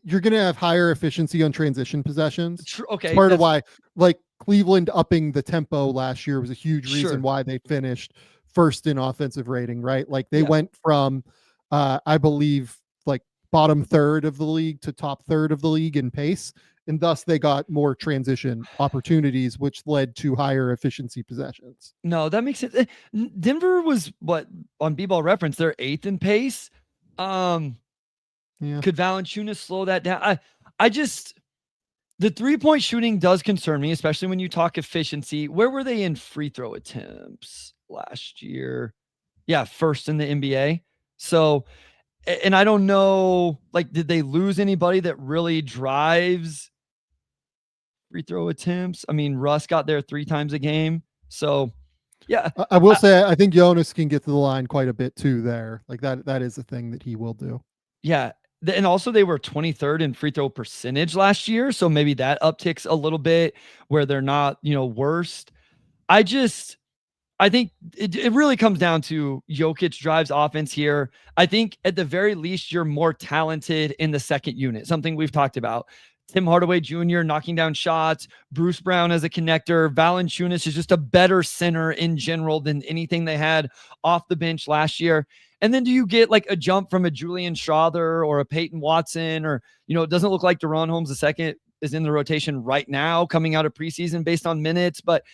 you're going to have higher efficiency on transition possessions. Okay, it's part of why, like Cleveland upping the tempo last year was a huge reason why they finished first in offensive rating, right? Like they went from, I believe, like bottom third of the league to top third of the league in pace. And thus they got more transition opportunities, which led to higher efficiency possessions. No, that makes sense. Denver was on B-ball reference, they're 8th in pace. Could Valanciunas slow that down? The 3-point shooting does concern me, especially when you talk efficiency. Where were they in free throw attempts last year? Yeah, first in the NBA. So, and I don't know, like, did they lose anybody that really drives free throw attempts? I mean, Russ got there 3 times a game. So, yeah. I will say, I think Jonas can get to the line quite a bit too there. Like that is a thing that he will do. Yeah. And also they were 23rd in free throw percentage last year. So maybe that upticks a little bit where they're not, worst. I think it really comes down to Jokic drives offense here. I think at the very least, you're more talented in the second unit, something we've talked about. Tim Hardaway Jr. knocking down shots, Bruce Brown as a connector, Valanciunas is just a better center in general than anything they had off the bench last year. And then do you get like a jump from a Julian Strawther or a Peyton Watson, or, it doesn't look like Deron Holmes II is in the rotation right now coming out of preseason based on minutes, but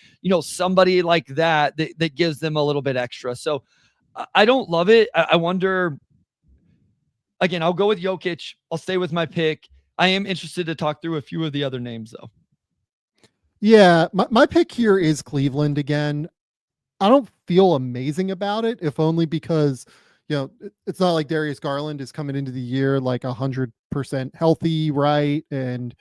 somebody like that gives them a little bit extra. So I don't love it. I wonder, again, I'll go with Jokic. I'll stay with my pick. I am interested to talk through a few of the other names though. Yeah. My pick here is Cleveland again. I don't feel amazing about it, if only because, it's not like Darius Garland is coming into the year like 100% healthy. Right. And,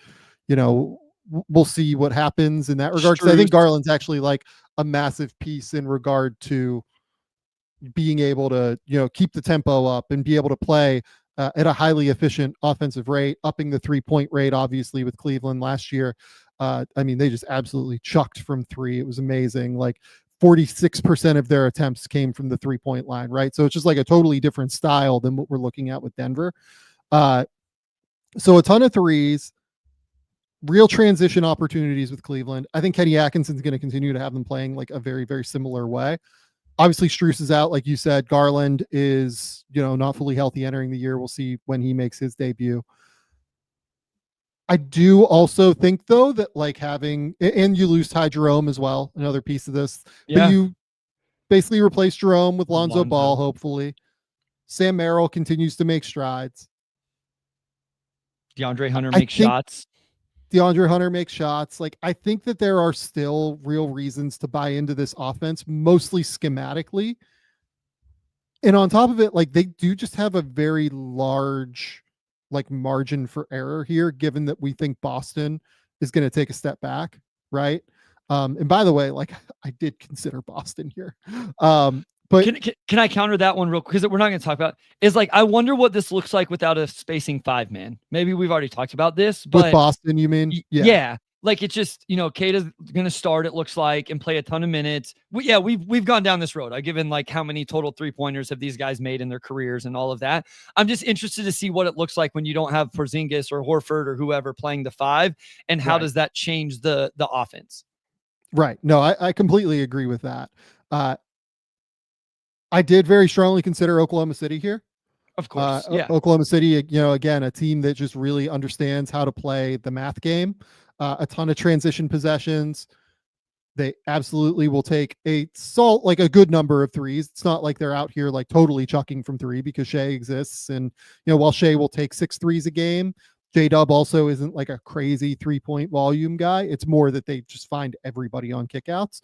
we'll see what happens in that regard. Because I think Garland's actually like a massive piece in regard to being able to, keep the tempo up and be able to play at a highly efficient offensive rate, upping the 3-point rate, obviously, with Cleveland last year. They just absolutely chucked from 3. It was amazing. Like 46% of their attempts came from the 3-point line, right? So it's just like a totally different style than what we're looking at with Denver. So a ton of threes, real transition opportunities with Cleveland. I think Kenny Atkinson's going to continue to have them playing like a very, very similar way. Obviously, Strus is out, like you said. Garland is, not fully healthy entering the year. We'll see when he makes his debut. I do also think, though, that like having, and you lose Ty Jerome as well, another piece of this. Yeah. But you basically replace Jerome with Lonzo Ball, hopefully. Sam Merrill continues to make strides. DeAndre Hunter makes shots. DeAndre Hunter makes shots. Like, I think that there are still real reasons to buy into this offense, mostly schematically. And on top of it, like, they do just have a very large, like, margin for error here, given that we think Boston is going to take a step back, right? And by the way, like, I did consider Boston here. But can I counter that one real quick? Because we're not going to talk about is like, I wonder what this looks like without a spacing 5-man. Maybe we've already talked about this, but with Boston, you mean? Yeah. Like it's just, Kata's going to start, it looks like, and play a ton of minutes. We've gone down this road. I've given like how many total 3-pointers have these guys made in their careers and all of that. I'm just interested to see what it looks like when you don't have Porzingis or Horford or whoever playing the 5, and how does that change the offense? Right. No, I completely agree with that. I did very strongly consider Oklahoma City here. Of course. Oklahoma City, again, a team that just really understands how to play the math game. A ton of transition possessions. They absolutely will take a good number of threes. It's not like they're out here like totally chucking from 3 because Shea exists. And, while Shea will take 6 threes a game, J-Dub also isn't like a crazy 3-point volume guy. It's more that they just find everybody on kickouts.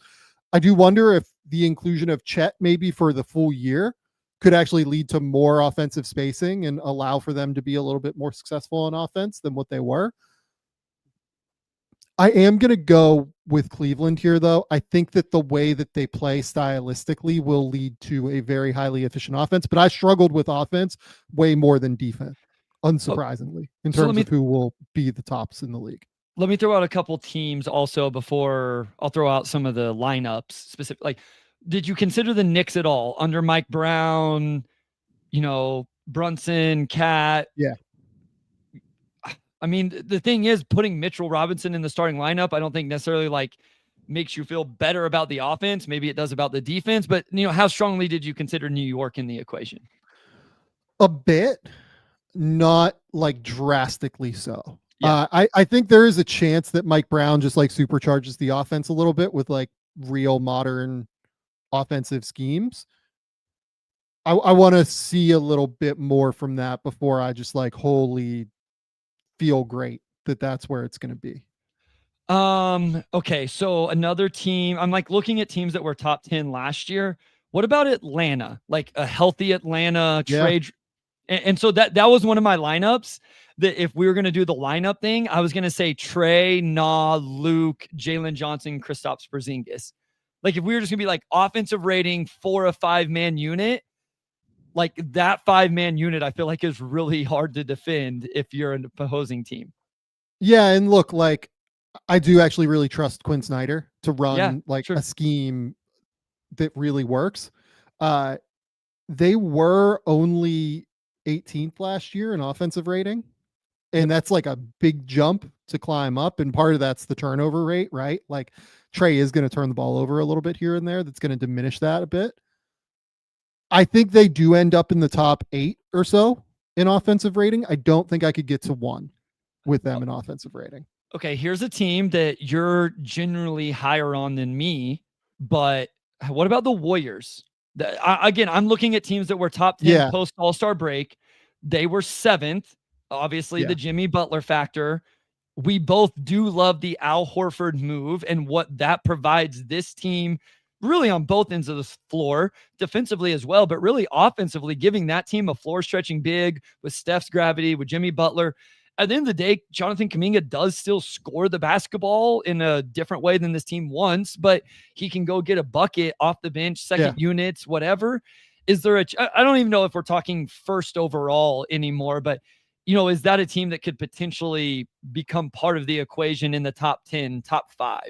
I do wonder if the inclusion of Chet maybe for the full year could actually lead to more offensive spacing and allow for them to be a little bit more successful on offense than what they were. I am going to go with Cleveland here, though. I think that the way that they play stylistically will lead to a very highly efficient offense, but I struggled with offense way more than defense, unsurprisingly, in terms of who will be the tops in the league. Let me throw out a couple teams also before I'll throw out some of the lineups specific. Like, did you consider the Knicks at all under Mike Brown, Brunson, Cat? Yeah. I mean, the thing is, putting Mitchell Robinson in the starting lineup, I don't think necessarily like makes you feel better about the offense. Maybe it does about the defense, but how strongly did you consider New York in the equation? A bit, not like drastically so. Yeah. I think there is a chance that Mike Brown just like supercharges the offense a little bit with like real modern offensive schemes. I want to see a little bit more from that before I just like wholly feel great that that's where it's going to be. Okay, so another team, I'm like looking at teams that were top 10 last year. What about Atlanta? Like a healthy Atlanta Yeah. trade. And so that was one of my lineups that if we were going to do the lineup thing, I was going to say Trey, Luke, Jalen Johnson, Kristaps Porzingis. Like if we were just going to be like offensive rating for a 5-man unit, like that 5-man unit, I feel like is really hard to defend if you're an opposing team. Yeah. And look, like, I do actually really trust Quinn Snyder to run like sure. a scheme that really works. They were only 18th last year in offensive rating. And that's like a big jump to climb up. And part of that's the turnover rate, right? Like Trey is going to turn the ball over a little bit here and there. That's going to diminish that a bit. I think they do end up in the top 8 or so in offensive rating. I don't think I could get to 1 with them in offensive rating. Okay, here's a team that you're generally higher on than me, but what about the Warriors? Again, I'm looking at teams that were top 10 post All-Star break. They were 7th. Obviously, the Jimmy Butler factor. We both do love the Al Horford move and what that provides this team really on both ends of the floor, defensively as well, but really offensively, giving that team a floor stretching big with Steph's gravity, with Jimmy Butler. At the end of the day, Jonathan Kuminga does still score the basketball in a different way than this team wants, but he can go get a bucket off the bench, second units, whatever. Is there I don't even know if we're talking first overall anymore, but is that a team that could potentially become part of the equation in the top 10, top 5?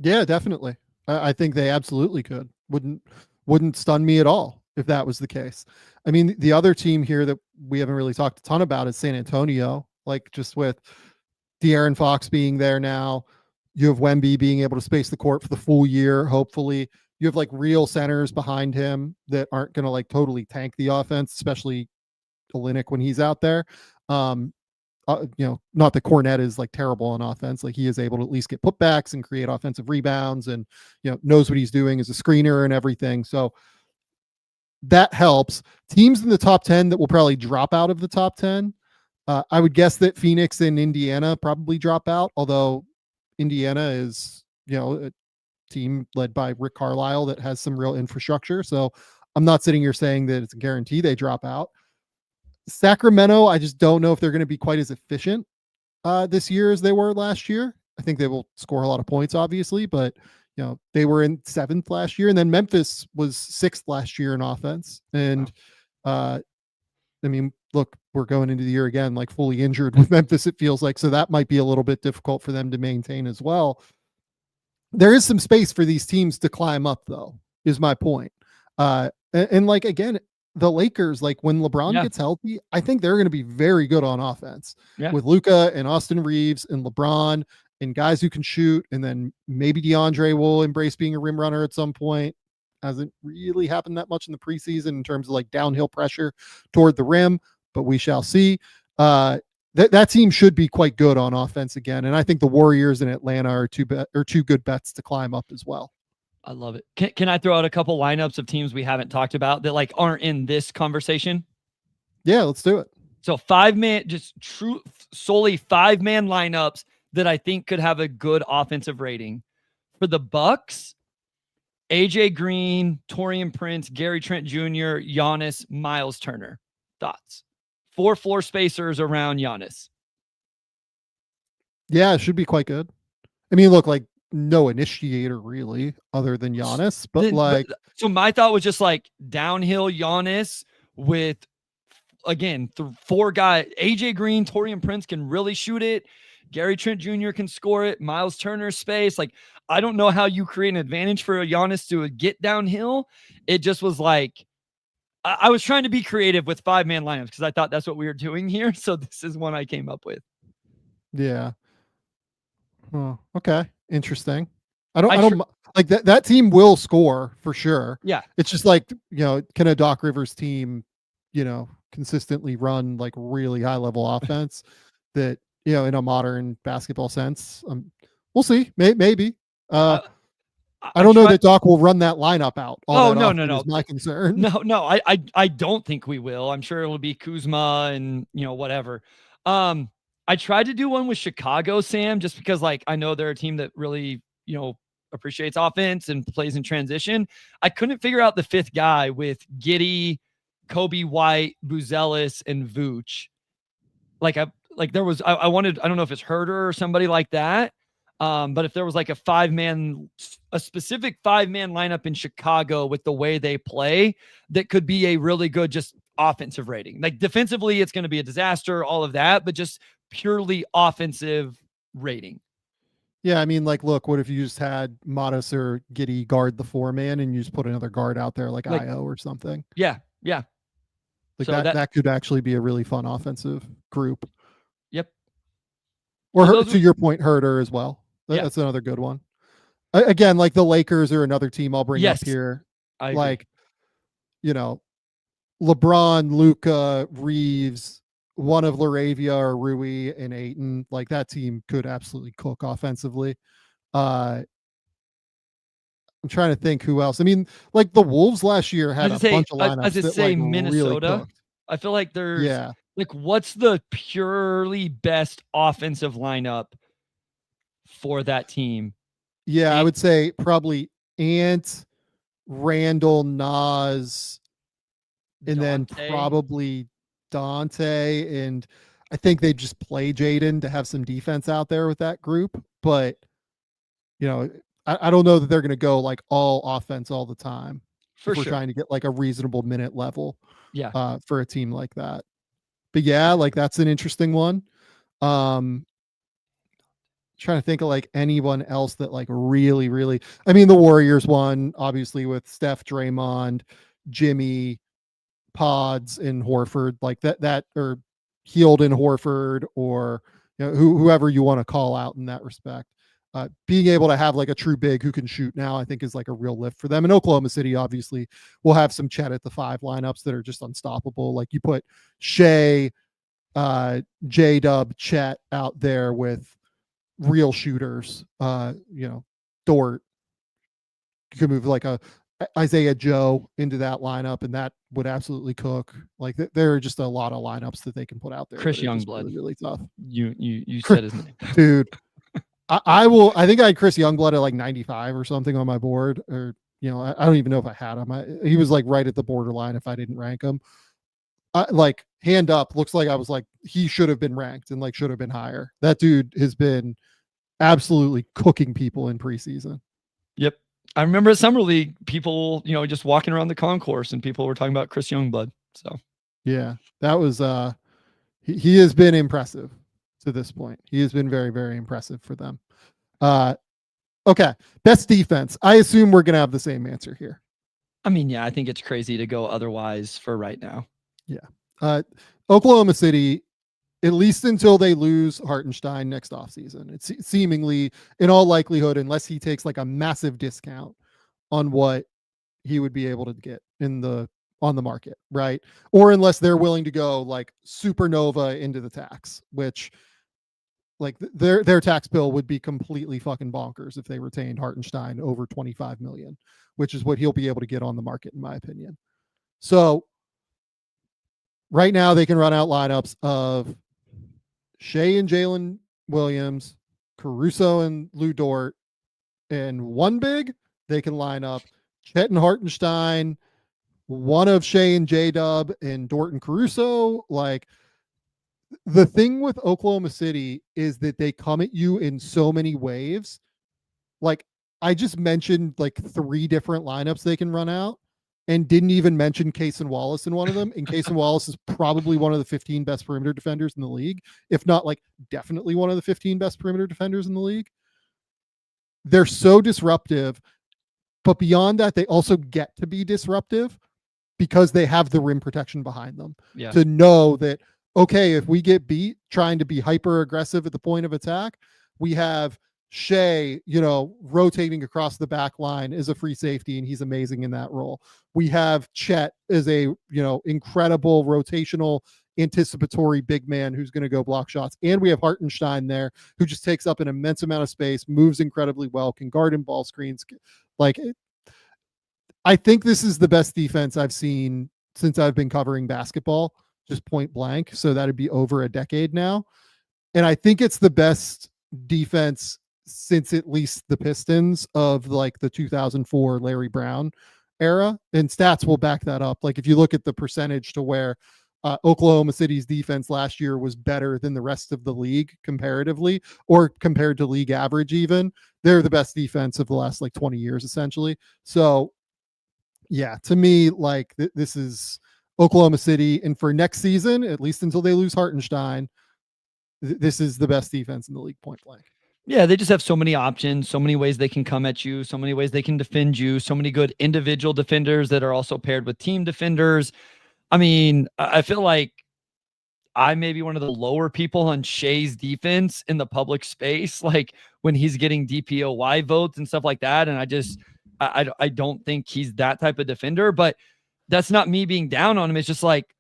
Yeah, definitely. I think they absolutely could. Wouldn't stun me at all if that was the case. I mean, the other team here that we haven't really talked a ton about is San Antonio, like just with De'Aaron Fox being there now. You have Wemby being able to space the court for the full year, hopefully. You have like real centers behind him that aren't going to like totally tank the offense, especially Olynyk when he's out there. Not that Cornette is like terrible on offense. Like he is able to at least get putbacks and create offensive rebounds and, knows what he's doing as a screener and everything. So that helps. Teams in the top 10 that will probably drop out of the top 10. I would guess that Phoenix and Indiana probably drop out, although Indiana is, a team led by Rick Carlisle that has some real infrastructure. So I'm not sitting here saying that it's a guarantee they drop out. Sacramento, I just don't know if they're going to be quite as efficient this year as they were last year. I think they will score a lot of points, obviously, but they were in 7th last year, and then Memphis was 6th last year in offense. And I mean, look, we're going into the year again, like fully injured with Memphis, it feels like. So that might be a little bit difficult for them to maintain as well. There is some space for these teams to climb up, though, is my point. And like, again, the Lakers, like when LeBron gets healthy, I think they're going to be very good on offense with Luka and Austin Reeves and LeBron and guys who can shoot. And then maybe DeAndre will embrace being a rim runner at some point. Hasn't really happened that much in the preseason in terms of like downhill pressure toward the rim, but we shall see. That team should be quite good on offense again. And I think the Warriors in Atlanta are two good bets to climb up as well. I love it. Can I throw out a couple lineups of teams we haven't talked about that like aren't in this conversation? Yeah, let's do it. So 5-man, just solely 5-man lineups that I think could have a good offensive rating. For the Bucks, AJ Green, Taurean Prince, Gary Trent Jr., Giannis, Miles Turner. Thoughts? 4 floor spacers around Giannis. Yeah, it should be quite good. I mean, look, like no initiator really other than Giannis, but so my thought was just like downhill Giannis with, again, 4 guys. AJ Green, Taurean Prince can really shoot it. Gary Trent Jr. can score it. Miles Turner space. Like, I don't know how you create an advantage for a Giannis to get downhill. It just was like, I was trying to be creative with 5-man lineups because I thought that's what we were doing here. So this is one I came up with. Yeah. Oh, okay. Interesting. I don't like that. That team will score for sure. Yeah. It's just like, can a Doc Rivers team, consistently run like really high level offense that, in a modern basketball sense? We'll see. Maybe. I don't know that Doc will run that lineup out. No. Is my concern. No. I don't think we will. I'm sure it'll be Kuzma and whatever. I tried to do one with Chicago, Sam, just because like I know they're a team that really, appreciates offense and plays in transition. I couldn't figure out the fifth guy with Giddey, Kobe White, Buzelis, and Vooch. Like there was I wanted, I don't know if it's Herder or somebody like that. But if there was like a specific 5-man lineup in Chicago with the way they play, that could be a really good just offensive rating. Like defensively, it's going to be a disaster, all of that, but just purely offensive rating. Yeah, I mean, like, look, what if you just had Modis or Giddey guard the 4-man and you just put another guard out there like Io or something? Yeah. Like So that could actually be a really fun offensive group. Yep. Or to your point, Herder as well. That's another good one. Again, like the Lakers are another team I'll bring up here. Like, LeBron, Luka, Reeves, one of Laravia or Rui and Ayton, like that team could absolutely cook offensively. I'm trying to think who else. I mean, like the Wolves last year had a bunch of lineups that like Minnesota. Really cooked. I feel like there's like, what's the purely best offensive lineup for that team? Yeah, I would say probably Ant, Randall, Nas, and then probably Dante. And I think they just play Jaden to have some defense out there with that group. But, I don't know that they're going to go like all offense all the time. If we're trying to get like a reasonable minute level for a team like that. But yeah, like that's an interesting one. Trying to think of like anyone else that like really, really, I mean, the Warriors one, obviously with Steph, Draymond, Jimmy, Pods, and Horford, like that or Healed in Horford, or whoever you want to call out in that respect. Being able to have like a true big who can shoot now, I think is like a real lift for them. And Oklahoma City obviously will have some Chet at the 5 lineups that are just unstoppable. Like you put Shea, J-Dub, Chet out there with real shooters, Dort. You could move like a Isaiah Joe into that lineup, and that would absolutely cook. Like there are just a lot of lineups that they can put out there. Chris Youngblood, really tough. You said his name, dude. I think I had Chris Youngblood at like 95 or something on my board, or I don't even know if I had him. He was like right at the borderline if I didn't rank him. Like hand up, looks like I was like he should have been ranked and like should have been higher. That dude has been absolutely cooking people in preseason. Yep. I remember at Summer League, people, just walking around the concourse and people were talking about Chris Youngblood. So yeah, that was he has been impressive to this point. He has been very, very impressive for them. Okay. Best defense. I assume we're gonna have the same answer here. I mean, yeah, I think it's crazy to go otherwise for right now. Yeah. Oklahoma City, at least until they lose Hartenstein next offseason. It's seemingly, in all likelihood, unless he takes like a massive discount on what he would be able to get on the market, right? Or unless they're willing to go like supernova into the tax, which like their tax bill would be completely fucking bonkers if they retained Hartenstein over 25 million, which is what he'll be able to get on the market, in my opinion. So right now they can run out lineups of Shea and Jalen Williams, Caruso and Lou Dort, and one big. They can line up Chet and Hartenstein, one of Shea and J-Dub, and Dort and Caruso. Like the thing with Oklahoma City is that they come at you in so many waves. Like I just mentioned like 3 different lineups they can run out, and didn't even mention Cason Wallace in one of them. And Cason Wallace is probably one of the 15 best perimeter defenders in the league, if not like definitely one of the 15 best perimeter defenders in the league. They're so disruptive, but beyond that, they also get to be disruptive because they have the rim protection behind them to know that, okay, if we get beat trying to be hyper aggressive at the point of attack, we have Shea, rotating across the back line as a free safety, and he's amazing in that role. We have Chet as a, incredible rotational anticipatory big man who's going to go block shots. And we have Hartenstein there who just takes up an immense amount of space, moves incredibly well, can guard in ball screens. Like, I think this is the best defense I've seen since I've been covering basketball, just point blank. So that'd be over a decade now. And I think it's the best defense since at least the Pistons of like the 2004 Larry Brown era. And stats will back that up. Like if you look at the percentage to where Oklahoma City's defense last year was better than the rest of the league comparatively, or compared to league average even, they're the best defense of the last like 20 years essentially. So yeah, to me, like this is Oklahoma City. And for next season, at least until they lose Hartenstein, this is the best defense in the league, point blank. Yeah, they just have so many options, so many ways they can come at you, so many ways they can defend you, so many good individual defenders that are also paired with team defenders. I mean, I feel like I may be one of the lower people on Shea's defense in the public space, like when he's getting DPOY votes and stuff like that. And I don't think he's that type of defender, but that's not me being down on him. It's just like,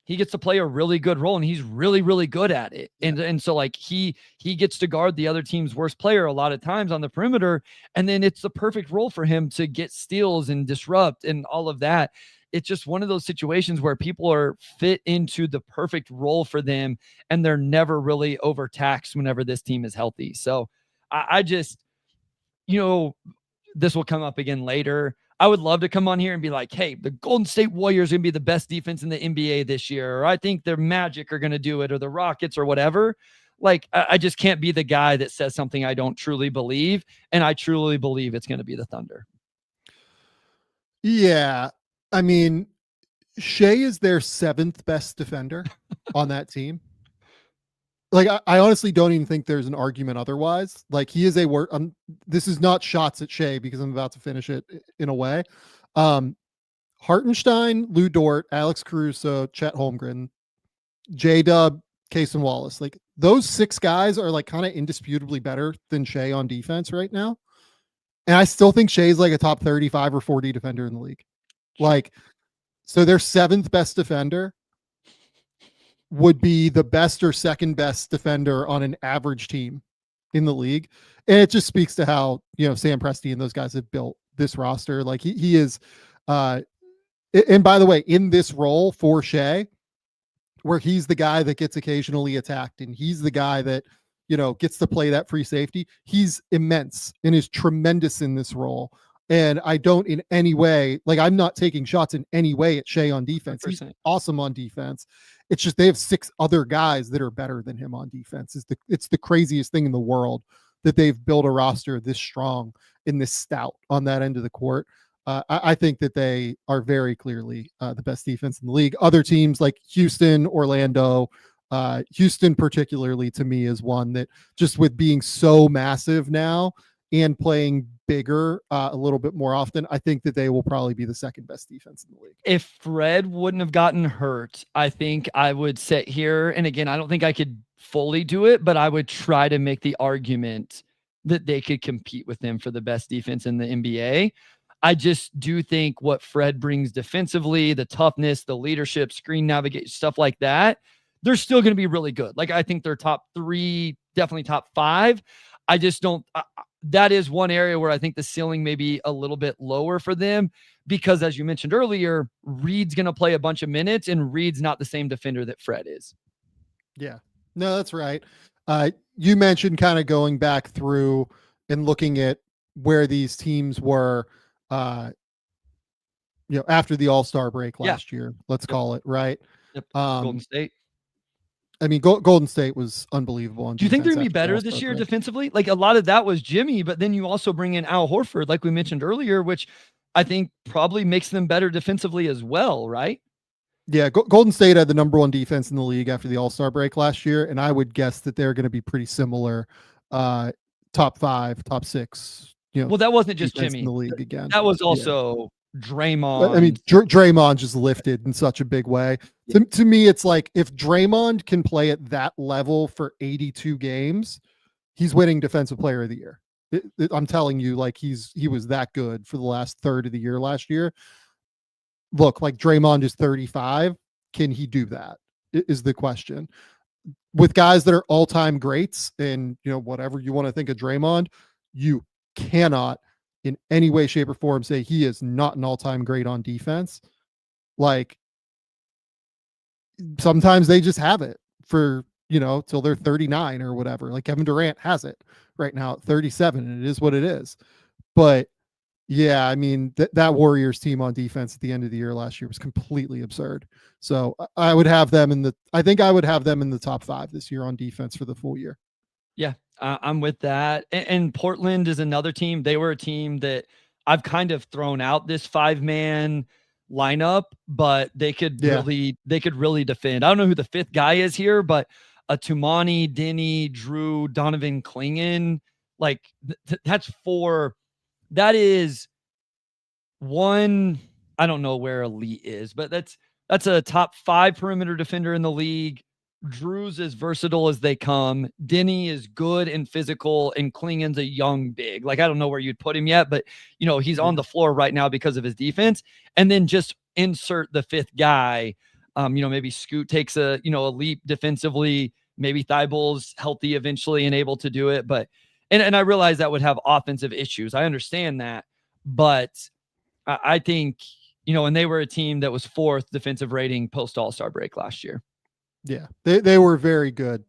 he gets to play a really good role and he's really, really good at it. And so like he gets to guard the other team's worst player a lot of times on the perimeter. And then it's the perfect role for him to get steals and disrupt and all of that. It's just one of those situations where people are fit into the perfect role for them and they're never really overtaxed whenever this team is healthy. So I just, this will come up again later. I would love to come on here and be like, hey, the Golden State Warriors are going to be the best defense in the NBA this year. Or I think their Magic are going to do it, or the Rockets or whatever. Like, I just can't be the guy that says something I don't truly believe. And I truly believe it's going to be the Thunder. Yeah. I mean, Shea is their 7th best defender on that team. Like, I honestly don't even think there's an argument otherwise. Like, he is this is not shots at Shea because I'm about to finish it in a way. Hartenstein, Lou Dort, Alex Caruso, Chet Holmgren, J-Dub, Cason Wallace. Like, those 6 guys are like kind of indisputably better than Shea on defense right now. And I still think Shea's like a top 35 or 40 defender in the league. Like, so their 7th best defender would be the best or second best defender on an average team in the league. And it just speaks to how, Sam Presti and those guys have built this roster. Like he is, and by the way, in this role for Shea, where he's the guy that gets occasionally attacked and he's the guy that, gets to play that free safety, he's immense and is tremendous in this role. And I don't in any way, like I'm not taking shots in any way at Shea on defense. 100%. He's awesome on defense. It's just they have 6 other guys that are better than him on defense. It's the craziest thing in the world that they've built a roster this strong and this stout on that end of the court. I think that they are very clearly the best defense in the league. Other teams like Houston, Orlando, Houston particularly to me is one that just with being so massive now and playing bigger a little bit more often, I think that they will probably be the 2nd best defense in the league. If Fred wouldn't have gotten hurt, I think I would sit here. And again, I don't think I could fully do it, but I would try to make the argument that they could compete with them for the best defense in the NBA. I just do think what Fred brings defensively, the toughness, the leadership, screen navigation, stuff like that, they're still going to be really good. Like I think they're top 3, definitely top 5. I just don't, that is one area where I think the ceiling may be a little bit lower for them because as you mentioned earlier, Reed's going to play a bunch of minutes and Reed's not the same defender that Fred is. Yeah, no, that's right. You mentioned kind of going back through and looking at where these teams were, after the All-Star break last year, let's call it, right? Yep. Golden State. I mean, Golden State was unbelievable. Do you think they're going to be better this year defensively? Like a lot of that was Jimmy, but then you also bring in Al Horford, like we mentioned earlier, which I think probably makes them better defensively as well, right? Yeah, Golden State had the number 1 defense in the league after the All-Star break last year, and I would guess that they're going to be pretty similar, top 5, top 6. Well, that wasn't just Jimmy in the league again. That was also Draymond. I mean, Draymond just lifted in such a big way. Yeah. To me, it's like if Draymond can play at that level for 82 games, he's winning Defensive Player of the Year. I'm telling you, like he was that good for the last third of the year last year. Look, like Draymond is 35. Can he do that? Is the question. With guys that are all-time greats and, whatever you want to think of Draymond, you cannot in any way, shape, or form say he is not an all-time great on defense. Like sometimes they just have it for till they're 39 or whatever. Like Kevin Durant has it right now at 37, and it is what it is. But yeah, I mean, that Warriors team on defense at the end of the year last year was completely absurd. So I would have them I think I would have them in the top 5 this year on defense for the full year. Yeah, I'm with that. And Portland is another team. They were a team that I've kind of thrown out this 5-man lineup, but they could really defend. I don't know who the 5th guy is here, but a Toumani, Denny, Drew, Donovan Clingan, like that's 4. That is one. I don't know where elite is, but that's a top 5 perimeter defender in the league. Drew's as versatile as they come. Denny is good and physical, and Clingan's a young big. Like, I don't know where you'd put him yet, but he's on the floor right now because of his defense. And then just insert the 5th guy. Maybe Scoot takes a leap defensively. Maybe Thybulle's healthy eventually and able to do it. But and I realize that would have offensive issues. I understand that, but I think and they were a team that was 4th defensive rating post All-Star break last year. Yeah, they were very good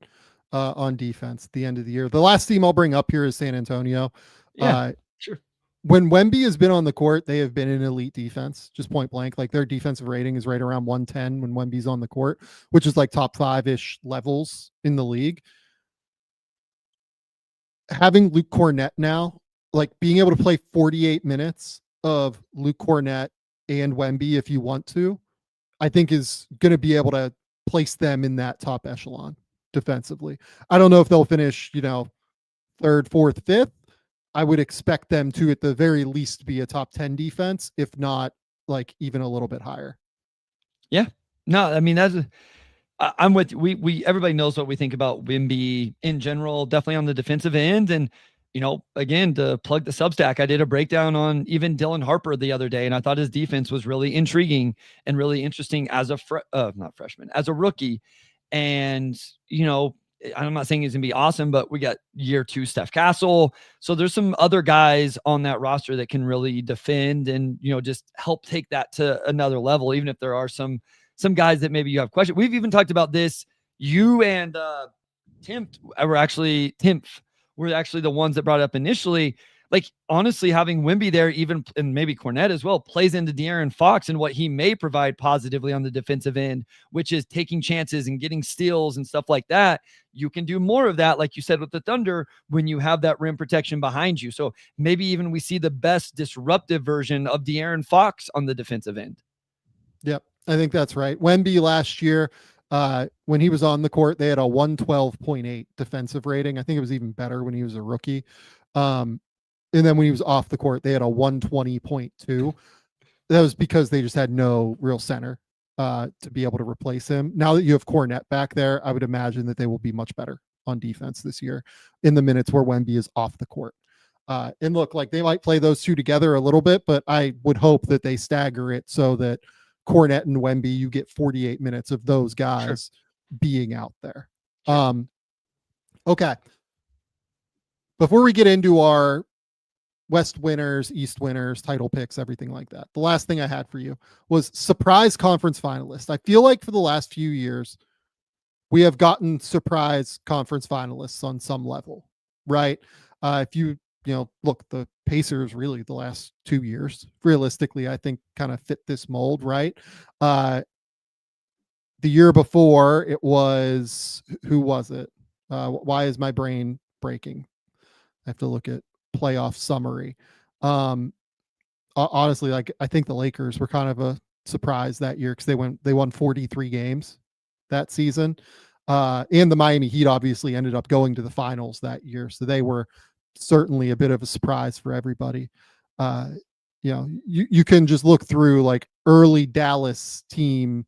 on defense at the end of the year. The last team I'll bring up here is San Antonio. Yeah, sure. When Wemby has been on the court, they have been an elite defense, just point blank. Like their defensive rating is right around 110 when Wemby's on the court, which is like top 5-ish levels in the league. Having Luke Cornett now, like being able to play 48 minutes of Luke Cornett and Wemby if you want to, I think is going to be able to place them in that top echelon defensively. I don't know if they'll finish, 3rd, 4th, 5th. I would expect them to, at the very least, be a top 10 defense, if not like even a little bit higher. Yeah. No, I mean, I'm with we everybody knows what we think about Wemby in general, definitely on the defensive end. And, again, to plug the Substack, I did a breakdown on even Dylan Harper the other day, and I thought his defense was really intriguing and really interesting as not freshman, as a rookie. And, I'm not saying he's going to be awesome, but we got year 2 Steph Castle. So there's some other guys on that roster that can really defend and, just help take that to another level, even if there are some guys that maybe you have questions. We've even talked about this. You and Timpf were actually the ones that brought it up initially. Like, honestly, having Wemby there, even, and maybe Cornett as well, plays into De'Aaron Fox and what he may provide positively on the defensive end, which is taking chances and getting steals and stuff like that. You can do more of that, like you said, with the Thunder, when you have that rim protection behind you. So maybe even we see the best disruptive version of De'Aaron Fox on the defensive end. Yep, I think that's right. Wemby last year, when he was on the court, they had a 112.8 defensive rating. I think it was even better when he was a rookie. And then when he was off the court, they had a 120.2. That was because they just had no real center to be able to replace him. Now that you have Cornett back there, I would imagine that they will be much better on defense this year in the minutes where Wemby is off the court. And look, like they might play those two together a little bit, but I would hope that they stagger it so that Cornett and Wemby, you get 48 minutes of those guys being out there. Sure. Okay. Before we get into our West winners, East winners, title picks, everything like that, the last thing I had for you was surprise conference finalists. I feel like for the last few years, we have gotten surprise conference finalists on some level, right? If you look, the Pacers really the last 2 years, realistically, I think kind of fit this mold, right? The year before it was, who was it? Why is my brain breaking? I have to look at playoff summary. Honestly, like I think the Lakers were kind of a surprise that year because they won 43 games that season. And the Miami Heat obviously ended up going to the finals that year. So they were certainly a bit of a surprise for everybody. You can just look through like early Dallas team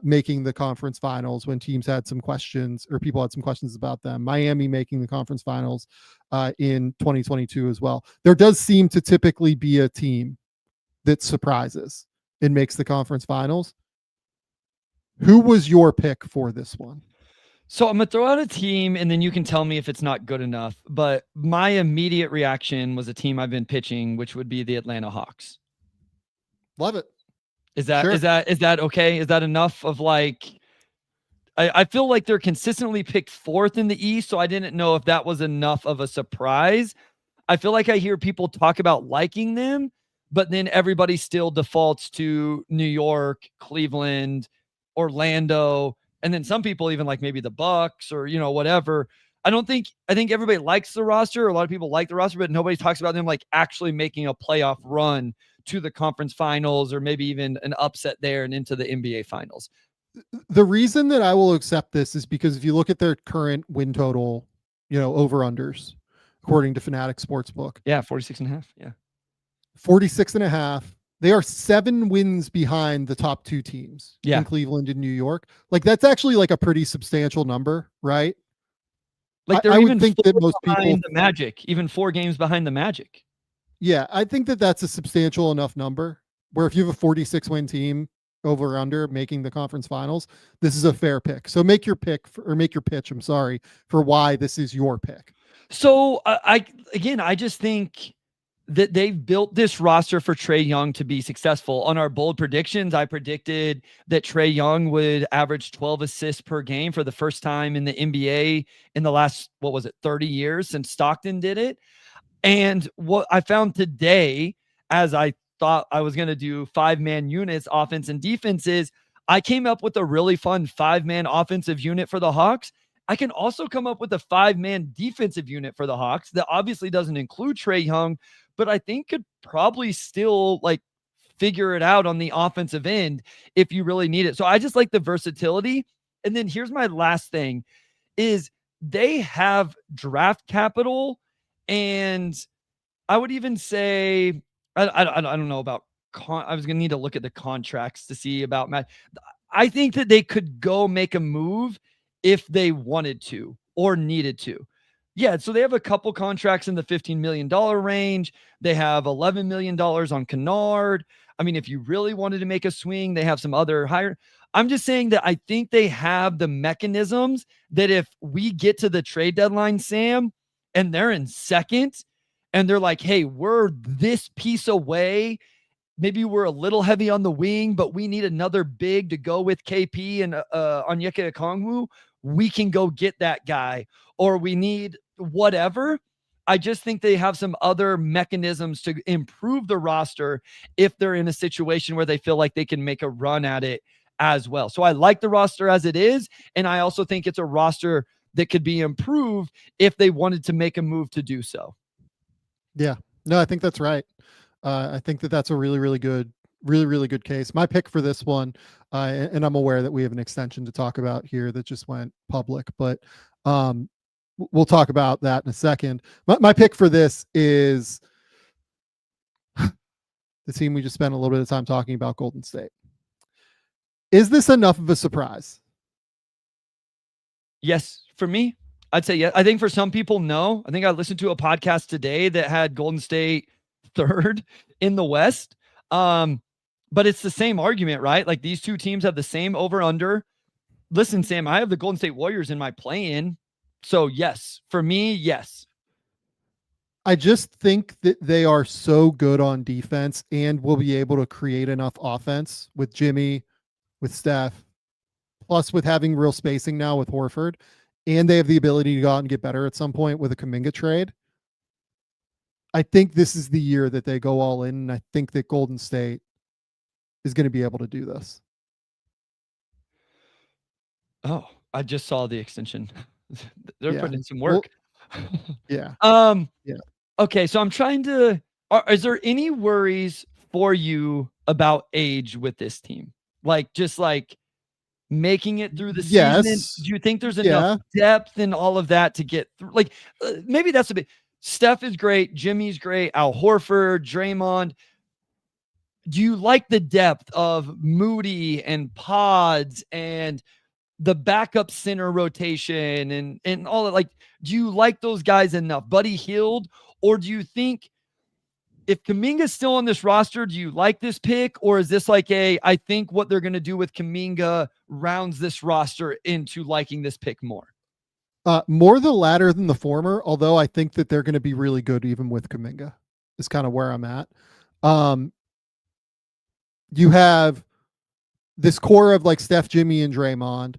making the conference finals when teams had some questions or people had some questions about them. Miami making the conference finals in 2022 as well. There does seem to typically be a team that surprises and makes the conference finals. Who was your pick for this one? So I'm going to throw out a team and then you can tell me if it's not good enough. But my immediate reaction was a team I've been pitching, which would be the Atlanta Hawks. Love it. Is that okay? Is that enough of like, I feel like they're consistently picked 4th in the East, so I didn't know if that was enough of a surprise. I feel like I hear people talk about liking them, but then everybody still defaults to New York, Cleveland, Orlando, and then some people even like maybe the Bucks or, whatever. I think everybody likes the roster. A lot of people like the roster, but nobody talks about them like actually making a playoff run to the conference finals or maybe even an upset there and into the NBA finals. The reason that I will accept this is because if you look at their current win total, over unders, according to Fanatic Sportsbook. Yeah, 46.5. Yeah. 46.5. They are 7 wins behind the top 2 teams in Cleveland and New York. Like that's actually like a pretty substantial number, right? Like I would think that most people the Magic, even 4 games behind the Magic. Yeah, I think that that's a substantial enough number where if you have a 46 win team over or under making the conference finals, this is a fair pick. So make your pick make your pitch. I'm sorry for why this is your pick. So I just think that they've built this roster for Trae Young to be successful. On our bold predictions, I predicted that Trae Young would average 12 assists per game for the first time in the NBA in the last, 30 years since Stockton did it. And what I found today, as I thought I was going to do 5-man units, offense and defense, is I came up with a really fun 5-man offensive unit for the Hawks. I can also come up with a 5-man defensive unit for the Hawks that obviously doesn't include Trae Young, but I think could probably still like figure it out on the offensive end if you really need it. So I just like the versatility. And then here's my last thing is they have draft capital, and I would even say, I don't know about I was going to need to look at the contracts to see about Matt. I think that they could go make a move if they wanted to or needed to. Yeah, so they have a couple contracts in the $15 million range. They have $11 million on Kennard. I mean, if you really wanted to make a swing, they have some other higher. I'm just saying that I think they have the mechanisms that if we get to the trade deadline, Sam, and they're in second, and they're like, hey, we're this piece away. Maybe we're a little heavy on the wing, but we need another big to go with KP and Onyeka Okongwu. We can go get that guy, or we need whatever. I just think they have some other mechanisms to improve the roster if they're in a situation where they feel like they can make a run at it as well. So I like the roster as it is, and I also think it's a roster that could be improved if they wanted to make a move to do so. Yeah, no, I think that's right. I think that that's a really, really good case. My pick for this one, and I'm aware that we have an extension to talk about here that just went public, but we'll talk about that in a second. My pick for this is the team we just spent a little bit of time talking about, Golden State. Is this enough of a surprise? Yes, for me, I'd say yes. I think for some people, no. I think I listened to a podcast today that had Golden State 3rd in the West. But it's the same argument, right? Like these two teams have the same over under. Listen, Sam, I have the Golden State Warriors in my play-in. So yes, for me, yes. I just think that they are so good on defense and will be able to create enough offense with Jimmy, with Steph, plus with having real spacing now with Horford, and they have the ability to go out and get better at some point with a Kuminga trade. I think this is the year that they go all in, and I think that Golden State is going to be able to do this. Oh, I just saw the extension. They're putting in some work. Well, yeah. Yeah. Okay, so I'm trying to. Is there any worries for you about age with this team? Like just like making it through the season? Do you think there's enough depth and all of that to get through? Like maybe that's a bit. Steph is great. Jimmy's great. Al Horford, Draymond. Do you like the depth of Moody and Pods and the backup center rotation and all that? Like, do you like those guys enough? Buddy Hield? Or do you think if Kuminga's still on this roster, do you like this pick? Or is this like I think what they're going to do with Kuminga rounds this roster into liking this pick more? More the latter than the former, although I think that they're going to be really good even with Kuminga is kind of where I'm at. You have this core of like Steph, Jimmy, and Draymond.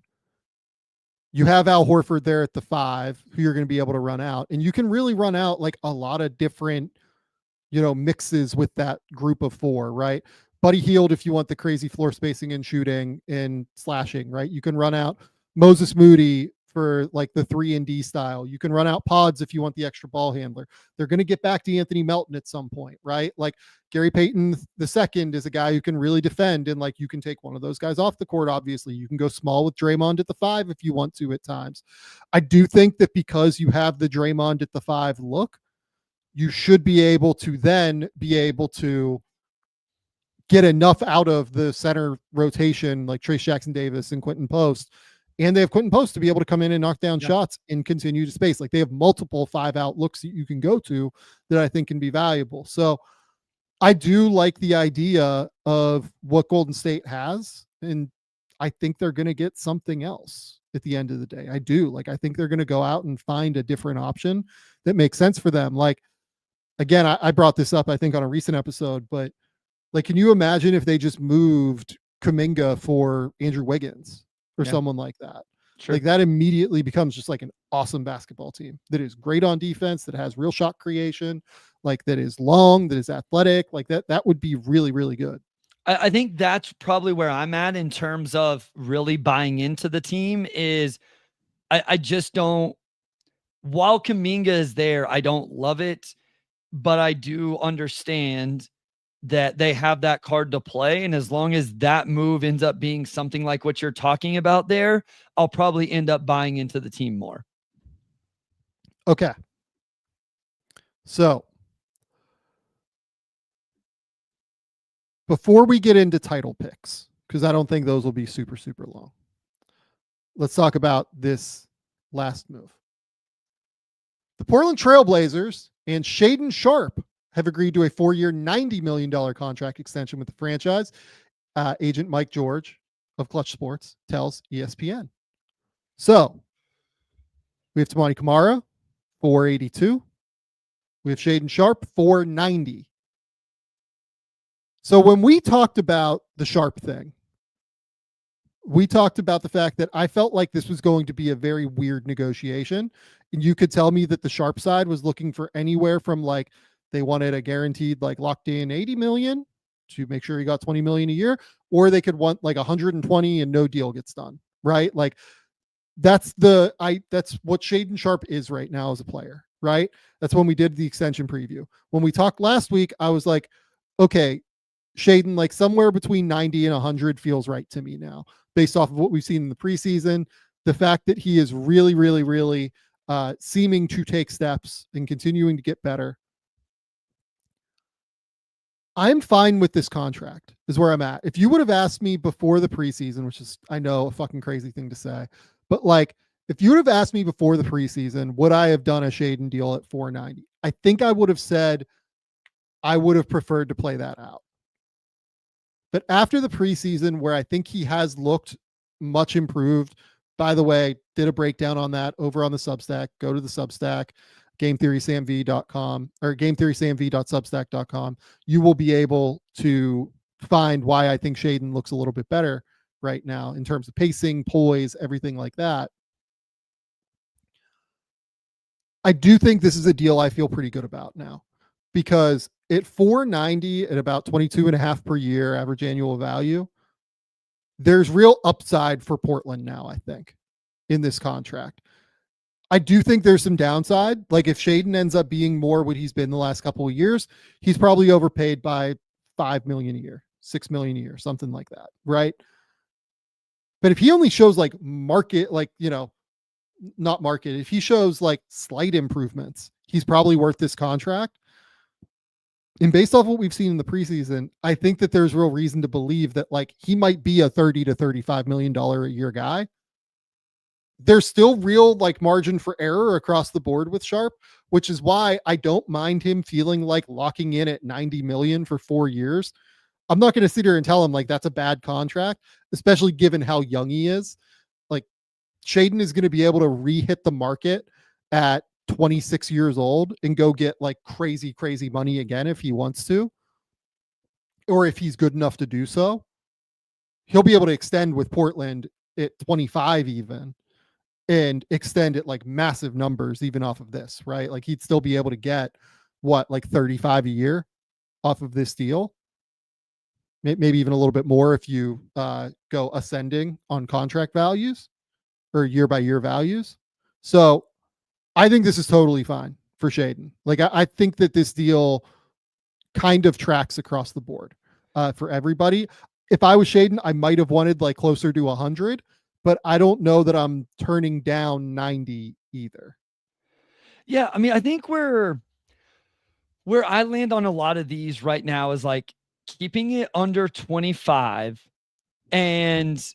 You have Al Horford there at the 5, who you're going to be able to run out. And you can really run out like a lot of different, mixes with that group of 4, right? Buddy Hield, if you want the crazy floor spacing and shooting and slashing, right? You can run out Moses Moody for like the 3 and D style. You can run out Pods if you want the extra ball handler. They're going to get back to Anthony Melton at some point, right? Like Gary Payton II is a guy who can really defend, and like you can take one of those guys off the court. Obviously, you can go small with Draymond at the 5 if you want to at times. I do think that because you have the Draymond at the 5 look, you should be able to then get enough out of the center rotation, like Trace Jackson Davis and Quentin Post. And they have Quentin Post to be able to come in and knock down shots and continue to space. Like they have multiple 5-out looks that you can go to that I think can be valuable. So I do like the idea of what Golden State has. And I think they're going to get something else at the end of the day. I do. Like, I think they're going to go out and find a different option that makes sense for them. Like, again, I brought this up, I think, on a recent episode, but like, can you imagine if they just moved Kuminga for Andrew Wiggins or someone like that? Sure. Like that immediately becomes just like an awesome basketball team that is great on defense, that has real shot creation, like that is long, that is athletic, like that would be really, really good. I think that's probably where I'm at in terms of really buying into the team is I just don't, while Kuminga is there, I don't love it, but I do understand that they have that card to play. And as long as that move ends up being something like what you're talking about there, I'll probably end up buying into the team more. Okay. So before we get into title picks, because I don't think those will be super, super long, let's talk about this last move. The Portland Trailblazers and Shaedon Sharpe have agreed to a 4-year, $90 million contract extension with the franchise. Agent Mike George of Clutch Sports tells ESPN. So we have Toumani Camara, $482. We have Shaedon Sharpe, $490. So when we talked about the Sharpe thing, we talked about the fact that I felt like this was going to be a very weird negotiation. And you could tell me that the Sharpe side was looking for anywhere from like, they wanted a guaranteed, like locked in 80 million to make sure he got 20 million a year, or they could want like 120 and no deal gets done. Right. Like that's what Shaedon Sharpe is right now as a player. Right. That's when we did the extension preview. When we talked last week, I was like, okay, Shaedon, like somewhere between 90 and 100 feels right to me now, based off of what we've seen in the preseason. The fact that he is really, really, really seeming to take steps and continuing to get better. I'm fine with this contract is where I'm at. If you would have asked me before the preseason, which is, I know, a fucking crazy thing to say, but like, if you would have asked me before the preseason, would I have done a Shaedon deal at 490? I think I would have said I would have preferred to play that out. But after the preseason, where I think he has looked much improved, by the way, did a breakdown on that over on the Substack. Go to the Substack, gametheorysamv.com or gametheorysamv.substack.com. You will be able to find why I think Shaedon looks a little bit better right now in terms of pacing, poise, everything like that. I do think this is a deal I feel pretty good about now, because at 490 at about 22.5 per year average annual value, there's real upside for Portland now, I think, in this contract. I do think there's some downside. Like if Shaedon ends up being more what he's been the last couple of years, he's probably overpaid by $5 million a year, $6 million a year, something like that. Right. But if he only shows like market, like, not market, if he shows like slight improvements, he's probably worth this contract. And based off what we've seen in the preseason, I think that there's real reason to believe that like he might be a $30 to $35 million a year guy. There's still real like margin for error across the board with Sharpe, which is why I don't mind him feeling like locking in at 90 million for 4 years. I'm not going to sit here and tell him like that's a bad contract, especially given how young he is. Like Shaedon is going to be able to re-hit the market at 26 years old and go get like crazy, crazy money again if he wants to, or if he's good enough to do so. He'll be able to extend with Portland at 25 even. and extend it like massive numbers even off of this, right? Like he'd still be able to get what, like 35 a year off of this deal. Maybe even a little bit more if you go ascending on contract values or year by year values. So I think this is totally fine for Shaedon. Like I think that this deal kind of tracks across the board for everybody. If I was Shaedon, I might have wanted like closer to 100, but I don't know that I'm turning down 90 either. Yeah, I mean, I think where I land on a lot of these right now is like keeping it under 25. And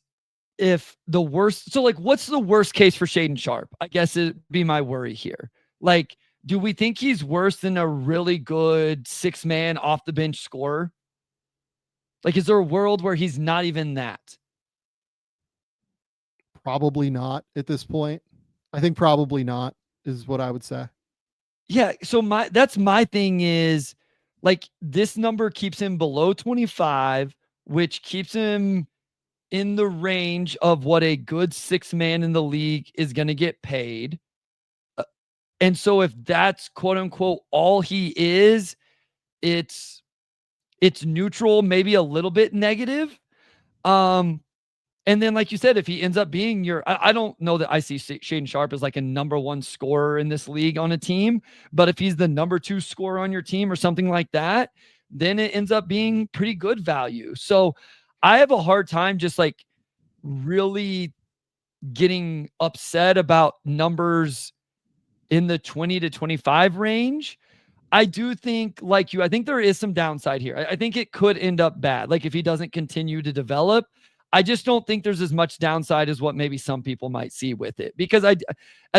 if the worst, so like, what's the worst case for Shaedon Sharpe? I guess it'd be my worry here. Like, do we think he's worse than a really good 6-man off the bench scorer? Like, is there a world where he's not even that? Probably not at this point. I think probably not is what I would say. Yeah. So that's my thing is like this number keeps him below 25, which keeps him in the range of what a good 6-man in the league is going to get paid. And so if that's quote unquote all he is, it's neutral, maybe a little bit negative. And then, like you said, if he ends up being I don't know that I see Shaedon Sharpe as like a number 1 scorer in this league on a team, but if he's the number 2 scorer on your team or something like that, then it ends up being pretty good value. So I have a hard time just like really getting upset about numbers in the 20 to 25 range. I do think, like you, I think there is some downside here. I think it could end up bad. Like if he doesn't continue to develop, I just don't think there's as much downside as what maybe some people might see with it. Because at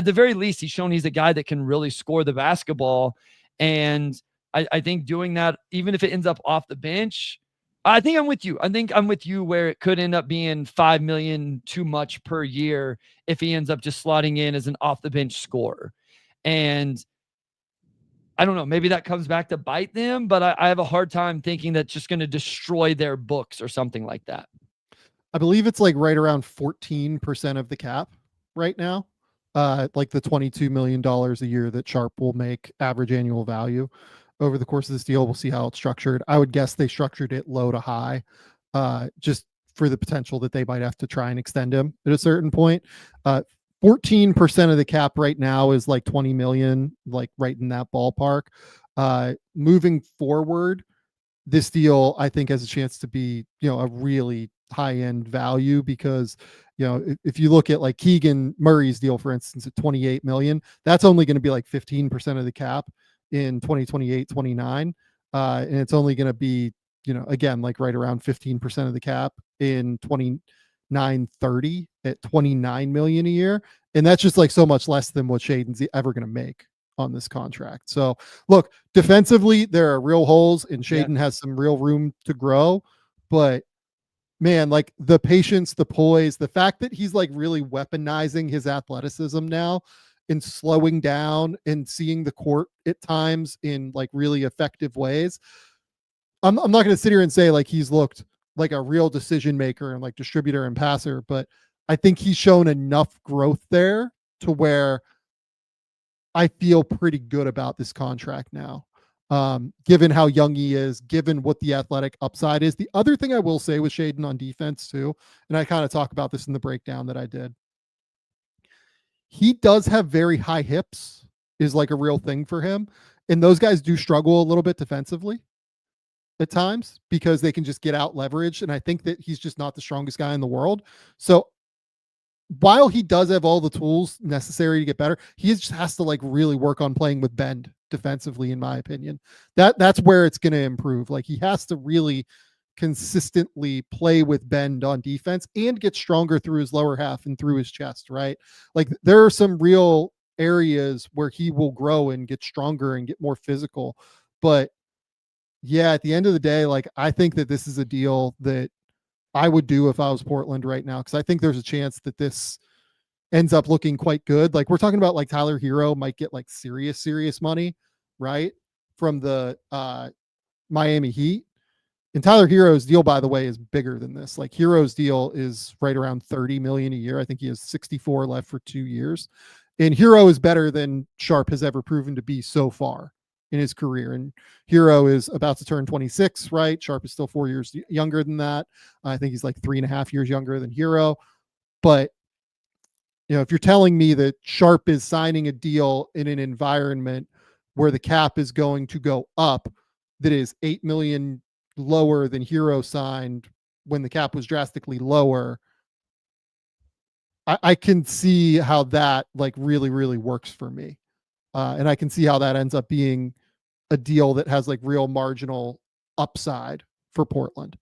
the very least, he's shown he's a guy that can really score the basketball. And I think doing that, even if it ends up off the bench, I think I'm with you. I think I'm with you where it could end up being $5 million too much per year if he ends up just slotting in as an off the bench scorer. And I don't know, maybe that comes back to bite them, but I have a hard time thinking that's just going to destroy their books or something like that. I believe it's like right around 14% of the cap right now. Like the $22 million a year that Sharpe will make average annual value over the course of this deal. We'll see how it's structured. I would guess they structured it low to high, just for the potential that they might have to try and extend him at a certain point. 14% of the cap right now is like 20 million, like right in that ballpark. Moving forward, this deal, I think, has a chance to be, a really high-end value because, if you look at like Keegan Murray's deal, for instance, at 28 million, that's only going to be like 15% of the cap in 2028, 29. And it's only going to be, again, like right around 15% of the cap in 29-30 at 29 million a year. And that's just like so much less than what Shaedon's ever going to make on this contract. So look, defensively, there are real holes and Shaedon has some real room to grow, but man, like the patience, the poise, the fact that he's like really weaponizing his athleticism now and slowing down and seeing the court at times in like really effective ways. I'm not going to sit here and say like he's looked like a real decision maker and like distributor and passer, but I think he's shown enough growth there to where I feel pretty good about this contract now. Given how young he is, given what the athletic upside is. The other thing I will say with Shaedon on defense too, and I kind of talk about this in the breakdown that I did, he does have very high hips, is like a real thing for him. And those guys do struggle a little bit defensively at times because they can just get out leveraged. And I think that he's just not the strongest guy in the world. So while he does have all the tools necessary to get better, he just has to like really work on playing with bend defensively, in my opinion. That's where it's going to improve. Like he has to really consistently play with bend on defense and get stronger through his lower half and through his chest, right? Like there are some real areas where he will grow and get stronger and get more physical. But yeah, at the end of the day, like I think that this is a deal that I would do if I was Portland right now, because I think there's a chance that this ends up looking quite good. Like we're talking about like Tyler Hero might get like serious money, right? From the Miami Heat. And Tyler Hero's deal, by the way, is bigger than this. Like Hero's deal is right around 30 million a year. I think he has 64 left for 2 years. And Hero is better than Sharpe has ever proven to be so far in his career. And Hero is about to turn 26, right? Sharpe is still 4 years younger than that. I think he's like 3.5 years younger than Hero. But if you're telling me that Sharpe is signing a deal in an environment where the cap is going to go up, that is 8 million lower than Hero signed when the cap was drastically lower, I can see how that like really, really works for me. And I can see how that ends up being a deal that has like real marginal upside for Portland.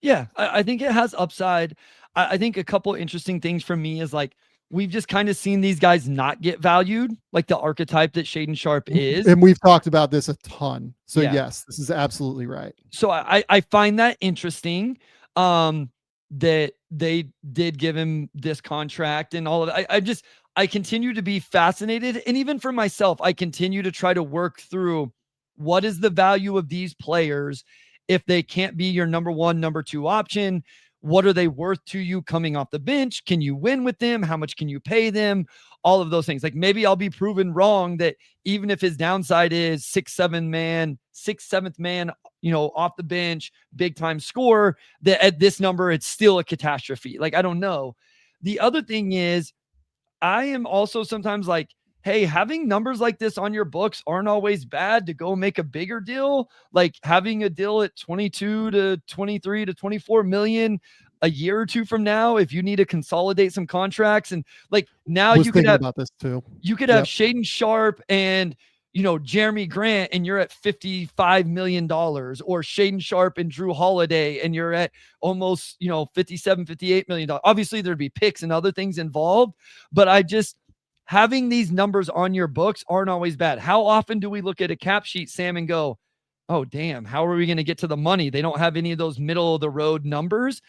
Yeah, I think it has upside. I think a couple interesting things for me is like we've just kind of seen these guys not get valued, like the archetype that Shaedon Sharpe is. And we've talked about this a ton. So Yeah. yes, this is absolutely right. So I find that interesting that they did give him this contract and all of it. I continue to be fascinated. And even for myself, I continue to try to work through what is the value of these players if they can't be your number one, number two option. What are they worth to you coming off the bench? Can you win with them? How much can you pay them? All of those things. Like maybe I'll be proven wrong that even if his downside is 6-7 man, 6th, 7th man, off the bench, big time scorer, that at this number, it's still a catastrophe. Like, I don't know. The other thing is I am also sometimes like, hey, having numbers like this on your books aren't always bad to go make a bigger deal. Like having a deal at 22 to 23 to 24 million a year or two from now, if you need to consolidate some contracts. And like now you could have about this too. You could have Shaedon Sharpe and Jeremy Grant and you're at $55 million, or Shaedon Sharpe and Drew Holiday and you're at almost, $57-58 million. Obviously there'd be picks and other things involved, but having these numbers on your books aren't always bad. How often do we look at a cap sheet, Sam, and go, oh, damn, how are we going to get to the money? They don't have any of those middle of the road numbers.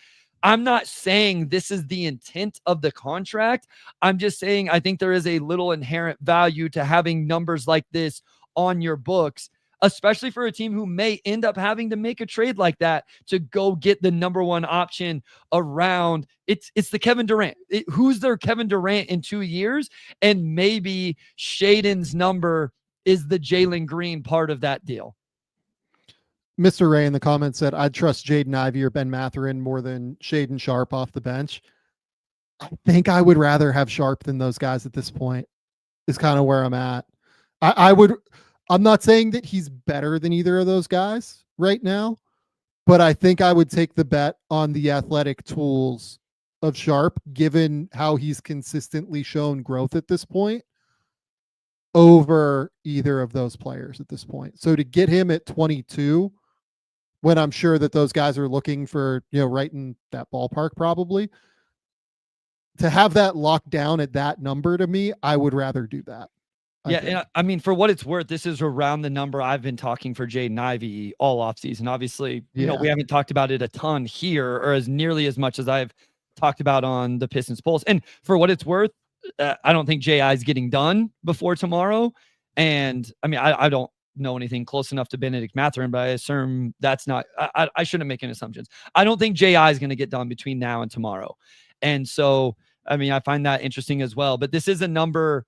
I'm not saying this is the intent of the contract. I'm just saying I think there is a little inherent value to having numbers like this on your books, especially for a team who may end up having to make a trade like that to go get the number one option around. It's the Kevin Durant. Who's their Kevin Durant in 2 years? And maybe Shaedon's number is the Jalen Green part of that deal. Mr. Ray in the comments said, I'd trust Jaden Ivey or Ben Mathurin more than Shaedon Sharpe off the bench. I think I would rather have Sharpe than those guys at this point, is kind of where I'm at. I'm not saying that he's better than either of those guys right now, but I think I would take the bet on the athletic tools of Sharpe, given how he's consistently shown growth at this point, over either of those players at this point. So to get him at 22, when I'm sure that those guys are looking for, right in that ballpark, probably, to have that locked down at that number, to me, I would rather do that. Yeah, and I mean, for what it's worth, this is around the number I've been talking for Jaden Ivey all offseason. Obviously, we haven't talked about it a ton here, or as nearly as much as I've talked about on the Pistons Pulse. And for what it's worth, I don't think JI is getting done before tomorrow. And I mean, I don't know anything close enough to Benedict Mathurin, but I assume that's not, I shouldn't make any assumptions. I don't think JI is going to get done between now and tomorrow. And so, I mean, I find that interesting as well. But this is a number,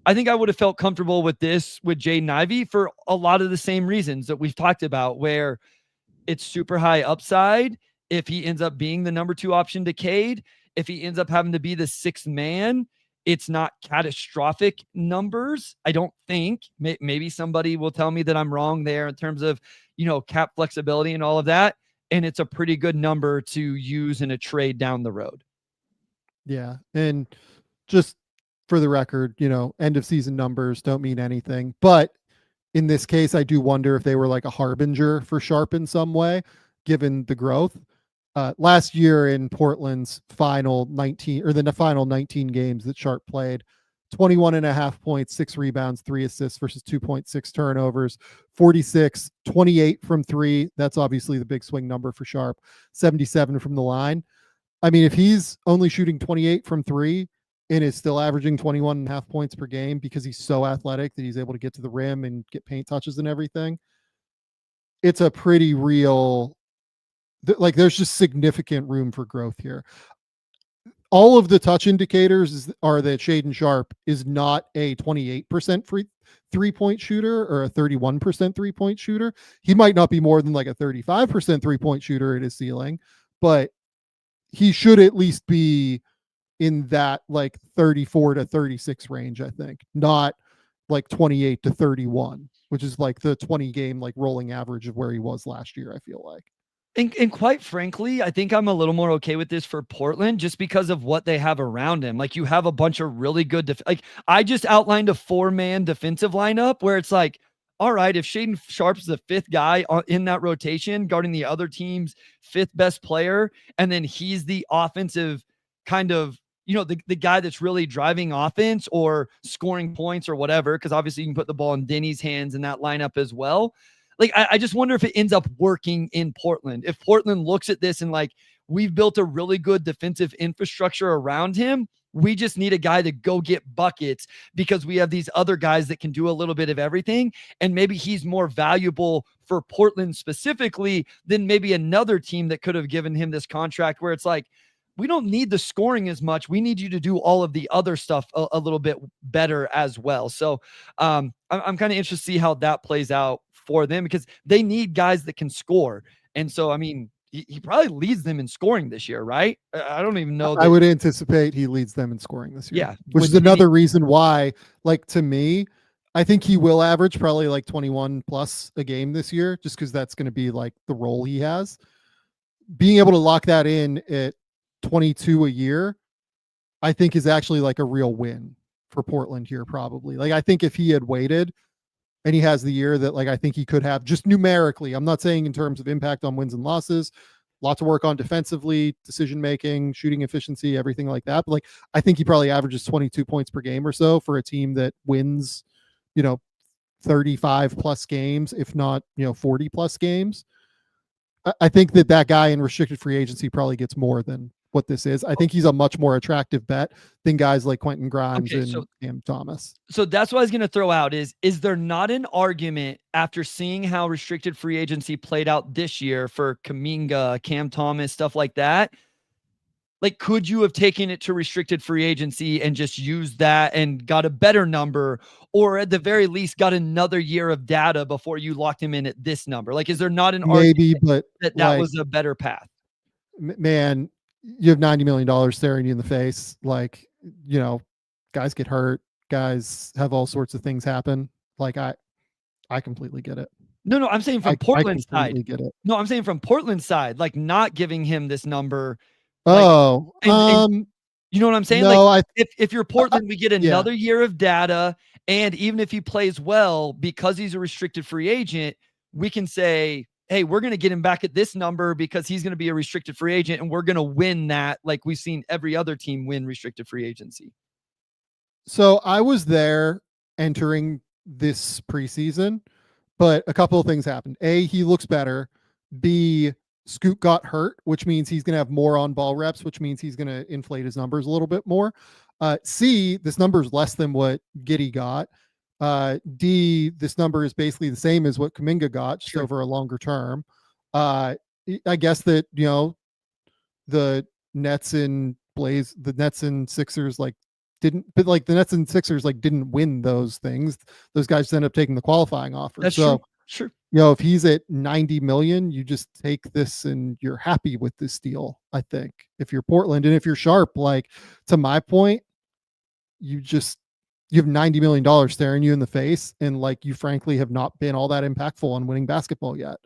I think I would have felt comfortable with this with Jaden Ivey for a lot of the same reasons that we've talked about, where it's super high upside. If he ends up being the number two option to Cade, if he ends up having to be the sixth man, it's not catastrophic numbers. I don't think. Maybe somebody will tell me that I'm wrong there in terms of, cap flexibility and all of that. And it's a pretty good number to use in a trade down the road. Yeah. And just for the record, end of season numbers don't mean anything. But in this case, I do wonder if they were like a harbinger for Sharpe in some way, given the growth. Last year in Portland's final 19 games that Sharpe played, 21.5 points, 6 rebounds, 3 assists versus 2.6 turnovers, 46, 28 from 3. That's obviously the big swing number for Sharpe, 77 from the line. I mean, if he's only shooting 28 from 3 and is still averaging 21.5 points per game because he's so athletic that he's able to get to the rim and get paint touches and everything, it's a pretty real, like there's just significant room for growth here. All of the touch indicators are that Shaedon Sharpe is not a 28% free 3-point shooter or a 31% 3-point shooter. He might not be more than like a 35% 3-point shooter at his ceiling, but he should at least be in that like 34 to 36 range, I think, not like 28 to 31, which is like the 20 game like rolling average of where he was last year, I feel like. And quite frankly, I think I'm a little more okay with this for Portland just because of what they have around him. Like you have a bunch of really good, like I just outlined a 4-man defensive lineup where it's like, all right, if Shaedon Sharpe's the 5th guy in that rotation, guarding the other team's 5th best player, and then he's the offensive kind of, the guy that's really driving offense or scoring points or whatever, because obviously you can put the ball in Denny's hands in that lineup as well. Like, I just wonder if it ends up working in Portland. If Portland looks at this and like, we've built a really good defensive infrastructure around him. We just need a guy to go get buckets because we have these other guys that can do a little bit of everything. And maybe he's more valuable for Portland specifically than maybe another team that could have given him this contract where it's like, we don't need the scoring as much. We need you to do all of the other stuff a little bit better as well. So I'm kind of interested to see how that plays out for them because they need guys that can score. And so, I mean, he probably leads them in scoring this year, right? I don't even know. I would anticipate he leads them in scoring this year. Yeah. Which is another reason why, like, to me, I think he will average probably like 21 plus a game this year, just because that's going to be like the role he has. Being able to lock that in at 22 a year, I think is actually like a real win for Portland here, probably. Like, I think if he had waited and he has the year that like I think he could have just numerically, I'm not saying in terms of impact on wins and losses, lot to work on defensively, decision making, shooting efficiency, everything like that. But like I think he probably averages 22 points per game or so for a team that wins, 35 plus games, if not 40 plus games. I think that guy in restricted free agency probably gets more than what this is. I think he's a much more attractive bet than guys like Quentin Grimes and Cam Thomas. So that's what I was going to throw out is there not an argument after seeing how restricted free agency played out this year for Kuminga, Cam Thomas, stuff like that? Like, could you have taken it to restricted free agency and just used that and got a better number, or at the very least got another year of data before you locked him in at this number? Like, is there not an argument but that like, was a better path? Man, you have $90 million staring you in the face. Like, guys get hurt. Guys have all sorts of things happen. Like, I completely get it. No, I'm saying from Portland's side. Get it. No, I'm saying from Portland's side, like not giving him this number. Like, and you know what I'm saying? No, like if you're Portland, we get another year of data. And even if he plays well, because he's a restricted free agent, we can say, hey, we're going to get him back at this number because he's going to be a restricted free agent and we're going to win that. Like we've seen every other team win restricted free agency. So I was there entering this preseason, but a couple of things happened. A, he looks better. B, Scoot got hurt, which means he's going to have more on ball reps, which means he's going to inflate his numbers a little bit more. C, this number is less than what Giddey got. D, this number is basically the same as what Kuminga got, just over a longer term. I guess that, the Nets and Sixers didn't win those things. Those guys end up taking the qualifying offer. That's true. Sure. If he's at 90 million, you just take this and you're happy with this deal. I think if you're Portland and if you're Sharpe, like to my point, you have $90 million staring you in the face. And like, you frankly have not been all that impactful on winning basketball yet.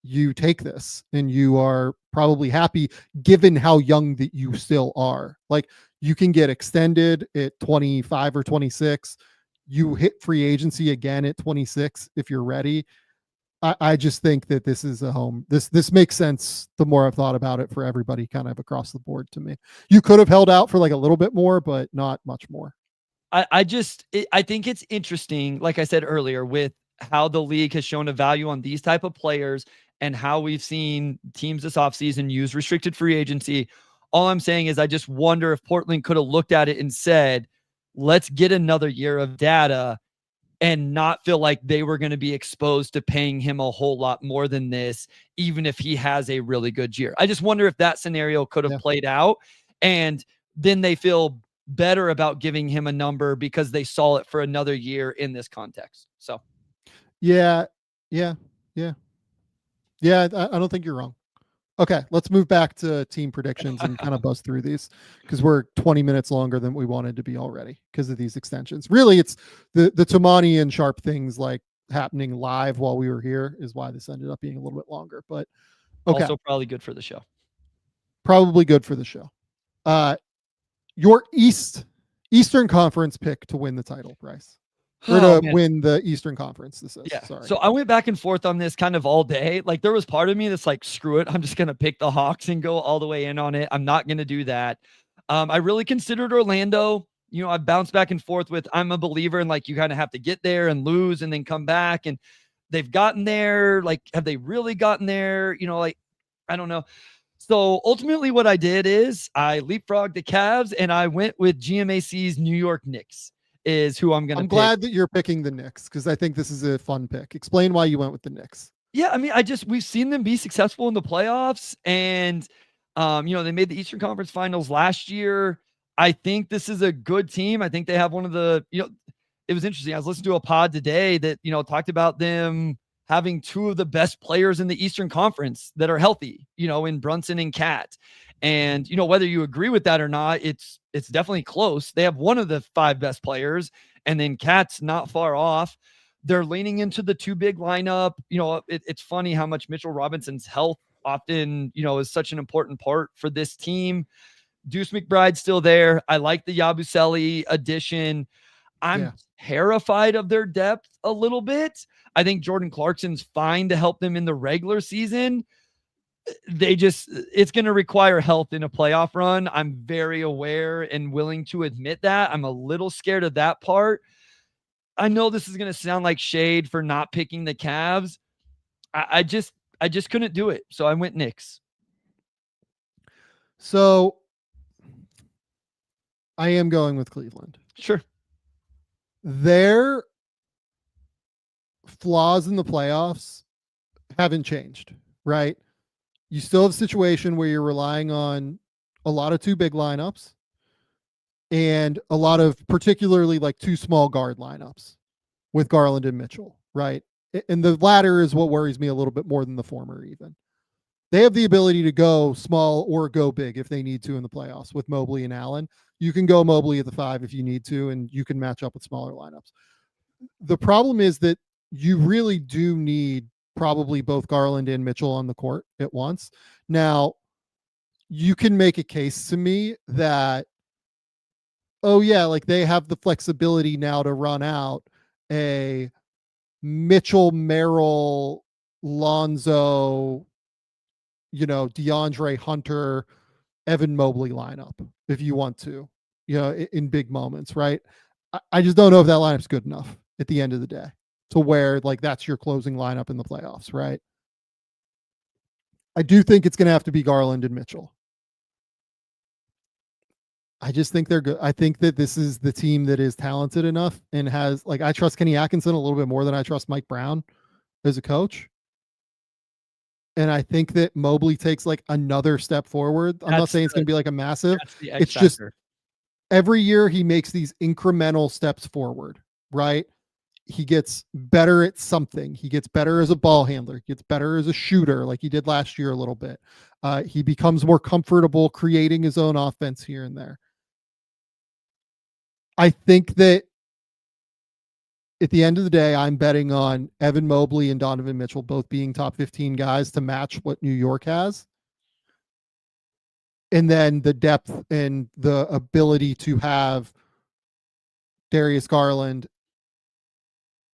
You take this and you are probably happy given how young that you still are. Like you can get extended at 25 or 26. You hit free agency again at 26 if you're ready. I just think that this is a home. This makes sense the more I've thought about it for everybody kind of across the board to me. You could have held out for like a little bit more, but not much more. I think it's interesting, like I said earlier, with how the league has shown a value on these type of players and how we've seen teams this offseason use restricted free agency. All I'm saying is I just wonder if Portland could have looked at it and said, let's get another year of data and not feel like they were going to be exposed to paying him a whole lot more than this, even if he has a really good year. I just wonder if that scenario could have played out, and then they feel better about giving him a number because they saw it for another year in this context. So, yeah. I don't think you're wrong. Okay, let's move back to team predictions and kind of buzz through these because we're 20 minutes longer than we wanted to be already because of these extensions. Really, it's the Toumani and Sharpe things like happening live while we were here is why this ended up being a little bit longer. But okay, also probably good for the show. Probably good for the show. Your Eastern Conference pick to win the title, Bryce. Or to win the Eastern Conference. This is sorry. So I went back and forth on this kind of all day. Like there was part of me that's like, screw it. I'm just going to pick the Hawks and go all the way in on it. I'm not going to do that. I really considered Orlando. You know, I bounced back and forth with, I'm a believer in like, you kind of have to get there and lose and then come back. And they've gotten there. Like, have they really gotten there? You know, like, I don't know. So ultimately what I did is I leapfrogged the Cavs and I went with GMAC's New York Knicks. Is who I'm going to pick. I'm glad that you're picking the Knicks because I think this is a fun pick. Explain why you went with the Knicks. Yeah, I mean, we've seen them be successful in the playoffs, and you know, they made the Eastern Conference Finals last year. I think this is a good team. I think they have one of the, you know, it was interesting. I was listening to a pod today that, you know, talked about them having two of the best players in the Eastern Conference that are healthy, you know, in Brunson and Cat. And, you know, whether you agree with that or not, it's definitely close. They have one of the 5 best players, and then Cat's not far off. They're leaning into the 2 big lineup. You know, it's funny how much Mitchell Robinson's health often, you know, is such an important part for this team. Deuce McBride's still there. I like the Yabusele addition. I'm terrified of their depth a little bit. I think Jordan Clarkson's fine to help them in the regular season. It's going to require health in a playoff run. I'm very aware and willing to admit that. I'm a little scared of that part. I know this is going to sound like shade for not picking the Cavs. I just couldn't do it. So I went Knicks. So I am going with Cleveland. Sure. Their flaws in the playoffs haven't changed, right? You still have a situation where you're relying on a lot of 2 big lineups and a lot of particularly like 2 small guard lineups with Garland and Mitchell, right? And the latter is what worries me a little bit more than the former even. They have the ability to go small or go big if they need to in the playoffs with Mobley and Allen. You can go Mobley at the 5 if you need to, and you can match up with smaller lineups. The problem is that you really do need probably both Garland and Mitchell on the court at once. Now, you can make a case to me that, oh yeah, like they have the flexibility now to run out a Mitchell, Merrill, Lonzo, you know, DeAndre Hunter, Evan Mobley lineup if you want to, you know, in big moments, right? I just don't know if that lineup's good enough at the end of the day to where like that's your closing lineup in the playoffs, right? I do think it's going to have to be Garland and Mitchell. I just think they're good. I think that this is the team that is talented enough and has like, I trust Kenny Atkinson a little bit more than I trust Mike Brown as a coach. And I think that Mobley takes like another step forward. I'm not saying it's going to be like a massive, it's just every year he makes these incremental steps forward, right? He gets better at something. He gets better as a ball handler. He gets better as a shooter like he did last year a little bit. He becomes more comfortable creating his own offense here and there. I think that at the end of the day, I'm betting on Evan Mobley and Donovan Mitchell both being top 15 guys to match what New York has. And then the depth and the ability to have Darius Garland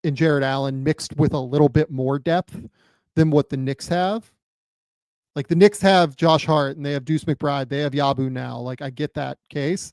and Jared Allen mixed with a little bit more depth than what the Knicks have. Like the Knicks have Josh Hart and they have Deuce McBride. They have Yabu now. Like I get that case.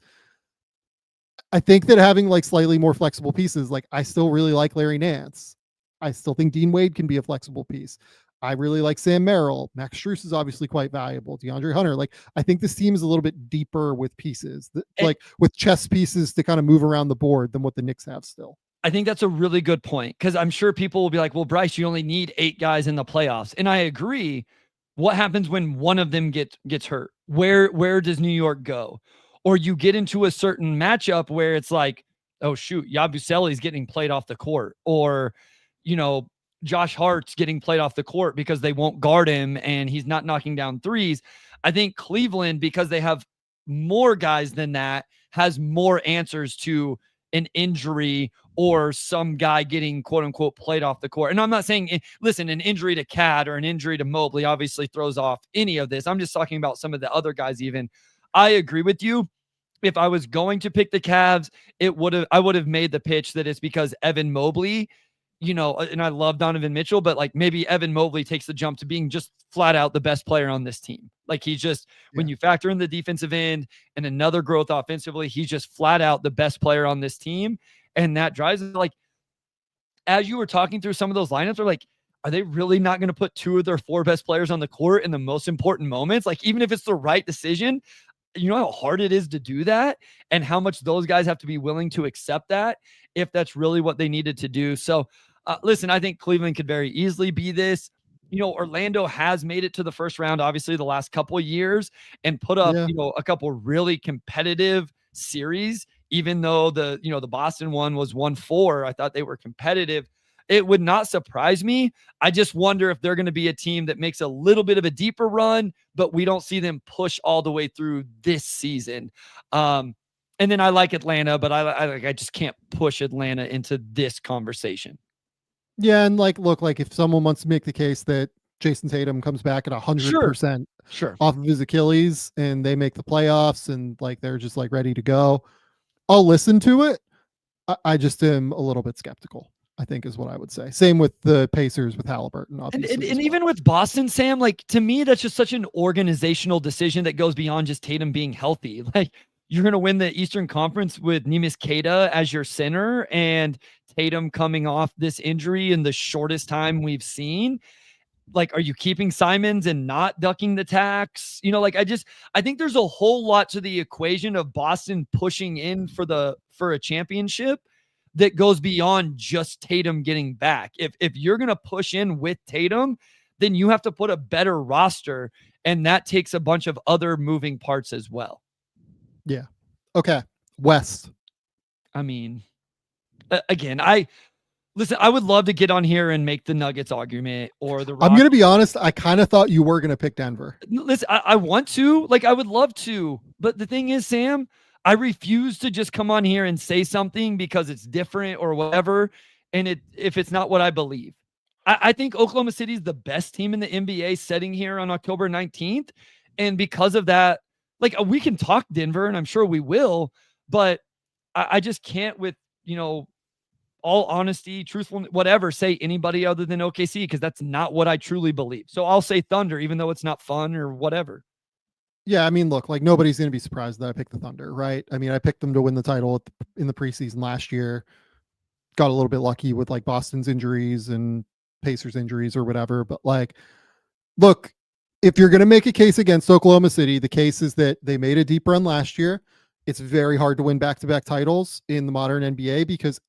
I think that having like slightly more flexible pieces, like I still really like Larry Nance. I still think Dean Wade can be a flexible piece. I really like Sam Merrill. Max Strus is obviously quite valuable. DeAndre Hunter. Like I think this team is a little bit deeper with pieces, like with chess pieces to kind of move around the board than what the Knicks have still. I think that's a really good point, because I'm sure people will be like, well, Bryce, you only need 8 guys in the playoffs. And I agree. What happens when one of them gets hurt? Where does New York go? Or you get into a certain matchup where it's like, oh shoot, Yabusele's getting played off the court, or Josh Hart's getting played off the court because they won't guard him and he's not knocking down threes. I think Cleveland, because they have more guys than that, has more answers to an injury or some guy getting quote unquote played off the court. And I'm not saying, listen, an injury to Cat or an injury to Mobley obviously throws off any of this. I'm just talking about some of the other guys. Even I agree with you. If I was going to pick the Cavs, I would have made the pitch that it's because Evan Mobley, and I love Donovan Mitchell, but like maybe Evan Mobley takes the jump to being just flat out the best player on this team. Like he's just, when you factor in the defensive end and another growth offensively, he's just flat out the best player on this team. And that drives it. Like, as you were talking through some of those lineups, are they really not going to put 2 of their 4 best players on the court in the most important moments? Like, even if it's the right decision, you know how hard it is to do that and how much those guys have to be willing to accept that if that's really what they needed to do. So listen, I think Cleveland could very easily be this. Orlando has made it to the first round, obviously the last couple of years, and put up, a couple really competitive series, even though the Boston one was 1-4. I thought they were competitive. It would not surprise me. I just wonder if they're going to be a team that makes a little bit of a deeper run, but we don't see them push all the way through this season. And then I like Atlanta, but I just can't push Atlanta into this conversation. Yeah, and look, if someone wants to make the case that Jason Tatum comes back at 100% off of his Achilles and they make the playoffs and they're just ready to go, I'll listen to it. I just am a little bit skeptical, I think, is what I would say. Same with the Pacers with Halliburton, obviously. And even with Boston, Sam, to me, that's just such an organizational decision that goes beyond just Tatum being healthy. You're going to win the Eastern Conference with Neemias Queta as your center and Tatum coming off this injury in the shortest time we've seen. Are you keeping Simons and not ducking the tax? I think there's a whole lot to the equation of Boston pushing in for a championship that goes beyond just Tatum getting back. If you're going to push in with Tatum, then you have to put a better roster, and that takes a bunch of other moving parts as well. Yeah. Okay. West. I mean, again, I would love to get on here and make the Nuggets argument or the Rockets. I'm going to be honest. I kind of thought you were going to pick Denver. Listen, I want to, I would love to, but the thing is, Sam, I refuse to just come on here and say something because it's different or whatever. And if it's not what I believe, I think Oklahoma City is the best team in the NBA sitting here on October 19th. And because of that, we can talk Denver and I'm sure we will, but I just can't with, all honesty, truthfulness, whatever, say anybody other than OKC, because that's not what I truly believe. So I'll say Thunder, even though it's not fun or whatever. Yeah, I mean, look, nobody's going to be surprised that I picked the Thunder, right? I mean, I picked them to win the title in the preseason last year. Got a little bit lucky with Boston's injuries and Pacers injuries or whatever. But look, if you're going to make a case against Oklahoma City, the case is that they made a deep run last year. It's very hard to win back-to-back titles in the modern NBA because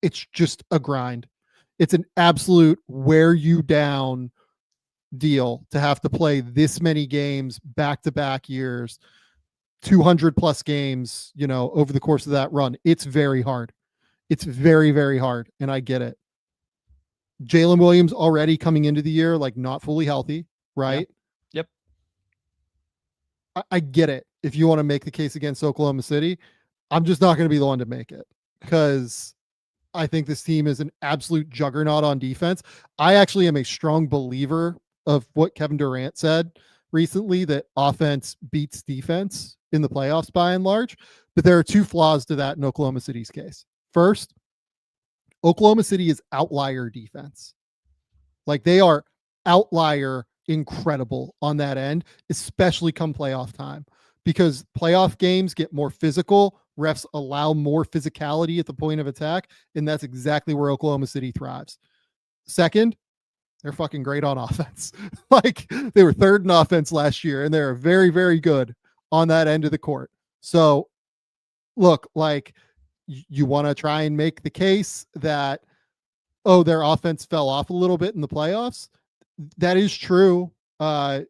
it's just a grind. It's an absolute wear you down deal to have to play this many games back-to-back years, 200 plus games, over the course of that run. It's very hard. It's very, very hard. And I get it. Jalen Williams already coming into the year, not fully healthy, right? Yep. I get it. If you want to make the case against Oklahoma City, I'm just not going to be the one to make it because I think this team is an absolute juggernaut on defense. I actually am a strong believer of what Kevin Durant said recently, that offense beats defense in the playoffs by and large. But there are 2 flaws to that in Oklahoma City's case. First, Oklahoma City is outlier defense. They are outlier incredible on that end, especially come playoff time, because playoff games get more physical. Refs allow more physicality at the point of attack, and that's exactly where Oklahoma City thrives. Second, they're fucking great on offense. They were 3rd in offense last year, and they're very, very good on that end of the court. So look, you want to try and make the case that, oh, their offense fell off a little bit in the playoffs. That is true. They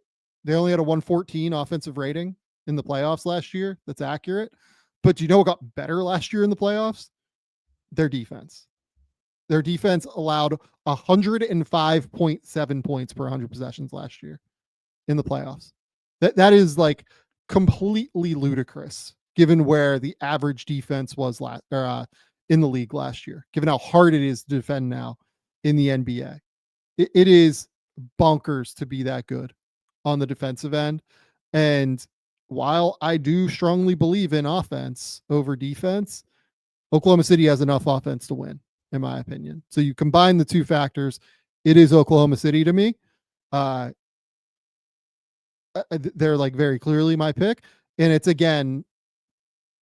only had a 114 offensive rating in the playoffs last year. That's accurate. But do you know what got better last year in the playoffs? Their defense. Their defense allowed 105.7 points per 100 possessions last year in the playoffs. That is like completely ludicrous given where the average defense was in the league last year, given how hard it is to defend now in the NBA. It is bonkers to be that good on the defensive end. And while I do strongly believe in offense over defense, Oklahoma City has enough offense to win, in my opinion. So you combine the two factors, it is Oklahoma City to me. They're like very clearly my pick. And it's, again,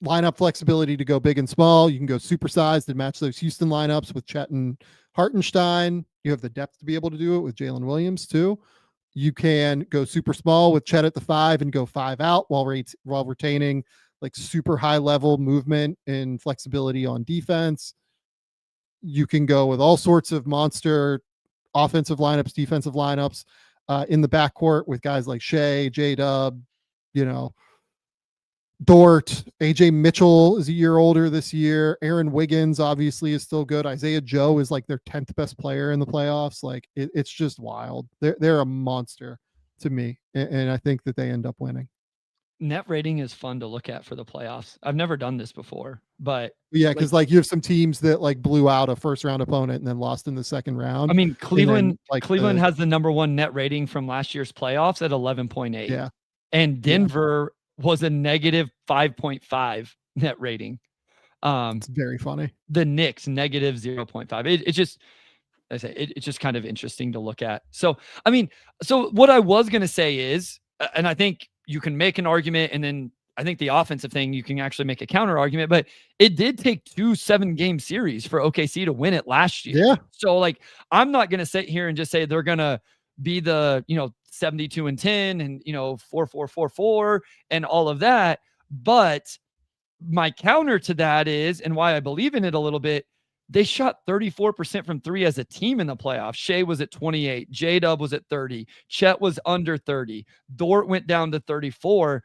lineup flexibility to go big and small. You can go supersized and match those Houston lineups with Chet and Hartenstein. You have the depth to be able to do it with Jalen Williams too. You can go super small with Chet at the 5 and go 5 out while retaining like super high level movement and flexibility on defense. You can go with all sorts of monster offensive lineups, defensive lineups in the backcourt with guys like Shea, J-Dub, Dort. AJ Mitchell is a year older this year. Aaron Wiggins obviously is still good. Isaiah Joe is like their 10th best player in the playoffs. Like it's just wild. They're a monster to me, and I think that they end up winning. Net rating is fun to look at for the playoffs. I've never done this before, but yeah, because like you have some teams that like blew out a first round opponent and then lost in the second round. I mean, Cleveland has the number one net rating from last year's playoffs at 11.8. Yeah. And Denver was a negative 5.5 net rating. It's very funny. The Knicks negative 0.5. It's just kind of interesting to look at. So, I mean, so what I was going to say is, and I think you can make an argument, and then I think the offensive thing, you can actually make a counter argument, but it did take 2 7-game series for OKC to win it last year. Yeah. So like, I'm not going to sit here and just say they're going to be the, 72-10 and, 4-4-4-4 and all of that. But my counter to that is, and why I believe in it a little bit, they shot 34% from 3 as a team in the playoffs. Shea was at 28. J-Dub was at 30. Chet was under 30. Dort went down to 34.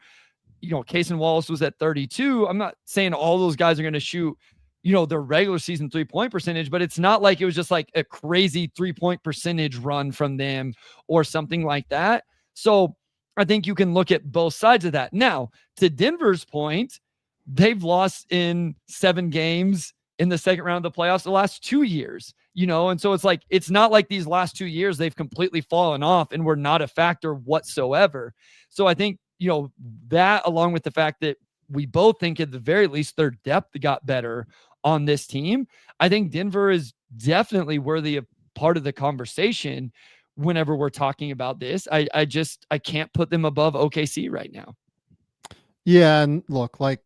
Cason Wallace was at 32. I'm not saying all those guys are going to shoot, their regular season 3-point percentage, but it's not like it was just like a crazy 3-point percentage run from them or something like that. So I think you can look at both sides of that. Now, to Denver's point, they've lost in 7 games in the second round of the playoffs the last 2 years, and so it's like, it's not like these last 2 years they've completely fallen off and were not a factor whatsoever. So I think, that, along with the fact that we both think at the very least their depth got better on this team, I think Denver is definitely worthy of part of the conversation whenever we're talking about this. I can't put them above OKC right now. Yeah. And look, like,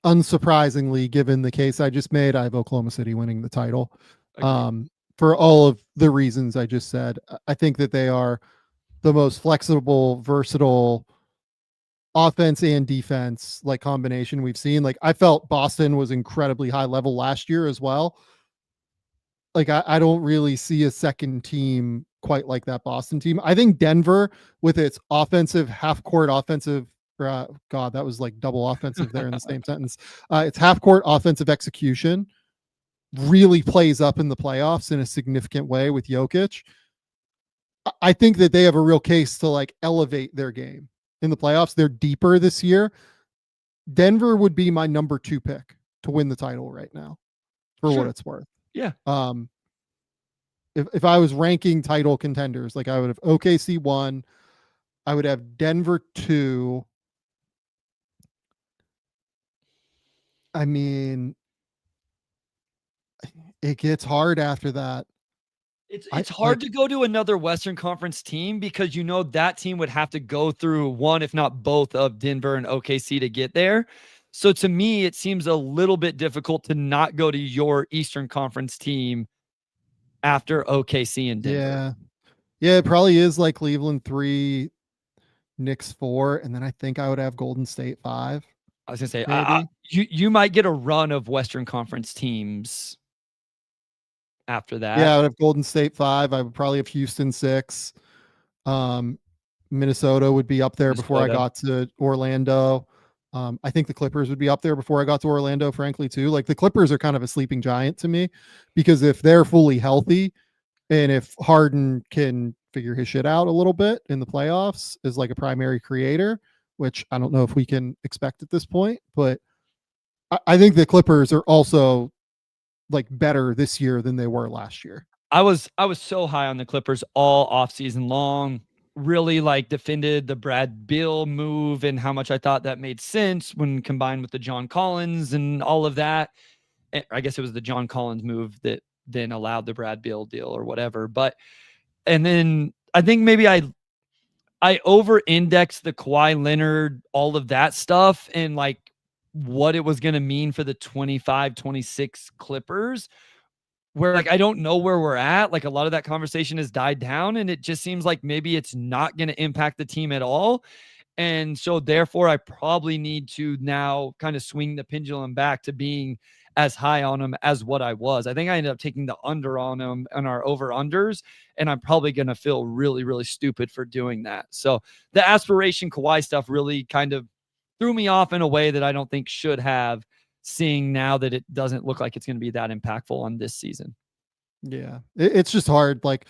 unsurprisingly, given the case I just made, I have Oklahoma City winning the title. For all of the reasons I just said. I think that they are the most flexible, versatile offense and defense like combination we've seen. Like, I felt Boston was incredibly high level last year as well. Like, I don't really see a second team quite like that Boston team. I think Denver, with its offensive half-court offensive, God, that was like double offensive there in the same sentence. It's half-court offensive execution really plays up in the playoffs in a significant way with Jokic. I think that they have a real case to like elevate their game in the playoffs. They're deeper this year. Denver would be my number 2 pick to win the title right now, for what it's worth. Yeah. If I was ranking title contenders, like, I would have OKC 1, I would have Denver 2. I mean, it gets hard after that. It's hard to go to another Western Conference team because that team would have to go through one, if not both, of Denver and OKC to get there. So to me, it seems a little bit difficult to not go to your Eastern Conference team after OKC and Denver. Yeah, it probably is like Cleveland 3, Knicks 4, and then I think I would have Golden State 5. I was gonna say, you might get a run of Western Conference teams after that. Yeah, I would have Golden State 5. I would probably have Houston 6. Minnesota would be up there before I got to Orlando. I think the Clippers would be up there before I got to Orlando, frankly, too. Like the Clippers are kind of a sleeping giant to me because if they're fully healthy and if Harden can figure his shit out a little bit in the playoffs as like a primary creator, which I don't know if we can expect at this point, but I think the Clippers are also like better this year than they were last year. I was so high on the Clippers all off season long. Really like defended the Brad Beal move and how much I thought that made sense when combined with the John Collins and all of that. I guess it was the John Collins move that then allowed the Brad Beal deal or whatever. But and then I think maybe I over-indexed the Kawhi Leonard, all of that stuff, and like what it was going to mean for the 25-26 Clippers, where like I don't know where we're at. Like a lot of that conversation has died down, and it just seems like maybe it's not going to impact the team at all. And so therefore I probably need to now kind of swing the pendulum back to being as high on them as what I was. I think I ended up taking the under on them on our over unders, and I'm probably going to feel really, really stupid for doing that. So the aspiration Kawhi stuff really kind of threw me off in a way that I don't think should have, seeing now that it doesn't look like it's going to be that impactful on this season. Yeah. It's just hard like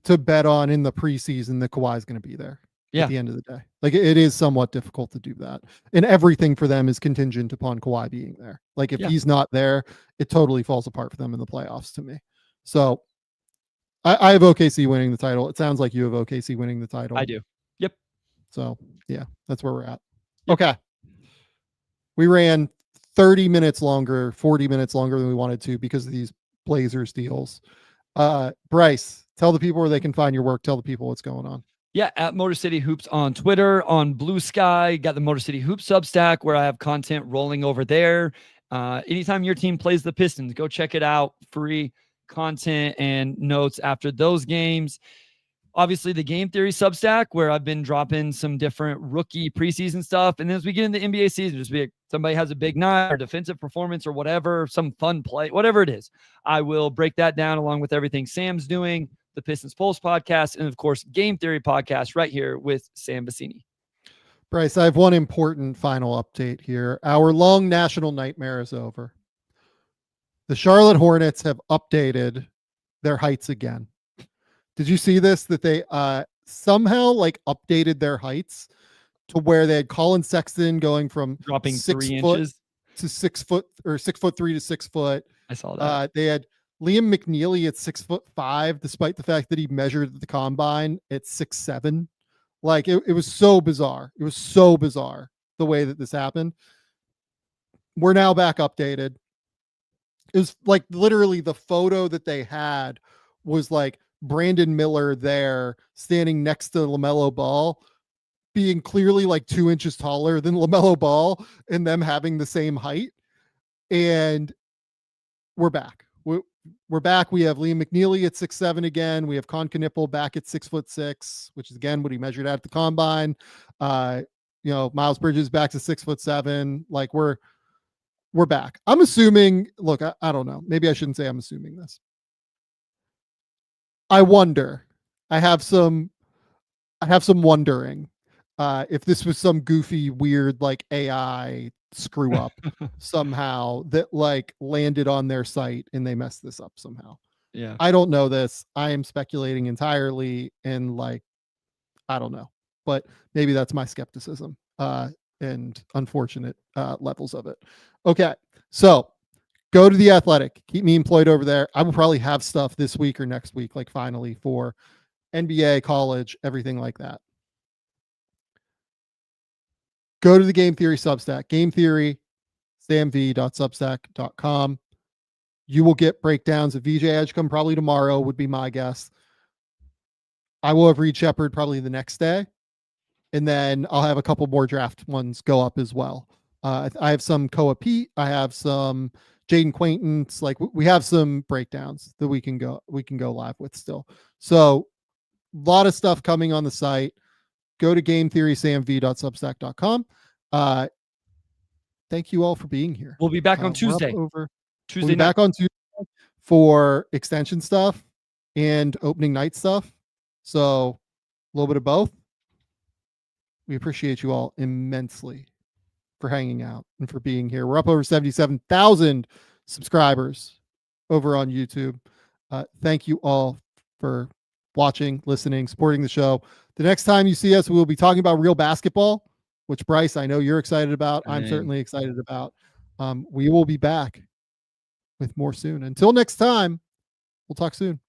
to bet on in the preseason that Kawhi is going to be there. At the end of the day. Like it is somewhat difficult to do that. And everything for them is contingent upon Kawhi being there. Like if he's not there, it totally falls apart for them in the playoffs to me. So I have OKC winning the title. It sounds like you have OKC winning the title. I do. Yep. So yeah, that's where we're at. Yep. Okay. We ran 30 minutes longer, 40 minutes longer than we wanted to because of these Blazers deals. Bryce, tell the people where they can find your work. Tell the people what's going on. Yeah, at Motor City Hoops on Twitter, on Blue Sky. Got the Motor City Hoops Substack where I have content rolling over there. Anytime your team plays the Pistons, go check it out. Free content and notes after those games. Obviously, the Game Theory Substack where I've been dropping some different rookie preseason stuff. And then as we get into the NBA season, just be somebody has a big night or defensive performance or whatever, some fun play, whatever it is, I will break that down along with everything Sam's doing. The Pistons Pulse podcast, and of course, Game Theory podcast right here with Sam Vecenie. Bryce, I have one important final update here. Our long national nightmare is over. The Charlotte Hornets have updated their heights again. Did you see this? That they somehow like updated their heights to where they had Colin Sexton going from dropping 6 3 foot inches to 6 foot or 6'3" to 6 foot. I saw that. They had Liam McNeely at 6'5", despite the fact that he measured at the combine at 6'7". Like it was so bizarre. It was so bizarre the way that this happened. We're now back updated. It was like literally the photo that they had was like Brandon Miller there standing next to LaMelo Ball, being clearly like 2 inches taller than LaMelo Ball and them having the same height. And we're back. We're back. We have Liam McNeely at 6'7" again. We have Con Knipple back at 6'6", which is again what he measured at the combine. Miles Bridges back to 6'7". Like we're back. I'm assuming. Look, I don't know. Maybe I shouldn't say I'm assuming this. I wonder. I have some wondering if this was some goofy, weird like AI screw up somehow that like landed on their site and they messed this up somehow. Yeah. I don't know this. I am speculating entirely and like, I don't know, but maybe that's my skepticism and unfortunate levels of it. Okay. So go to The Athletic, keep me employed over there. I will probably have stuff this week or next week, like finally for NBA, college, everything like that. Go to the Game Theory Substack, Game Theory, samv.substack.com. You will get breakdowns of VJ Edgecombe probably tomorrow, would be my guess. I will have Reed Shepherd probably the next day. And then I'll have a couple more draft ones go up as well. I have some Koa Pete. I have some Jaden Quaintance. Like we have some breakdowns that we can go live with still. So a lot of stuff coming on the site. Go to gametheorysamv.substack.com. thank you all for being here. We'll be back on We're up Tuesday. We'll Tuesday be night. back on Tuesday for extension stuff and opening night stuff. So a little bit of both. We appreciate you all immensely for hanging out and for being here. We're up over 77,000 subscribers over on YouTube. Thank you all for watching, listening, supporting the show. The next time you see us, we will be talking about real basketball, which, Bryce, I know you're excited about. I'm certainly excited about. We will be back with more soon. Until next time, we'll talk soon.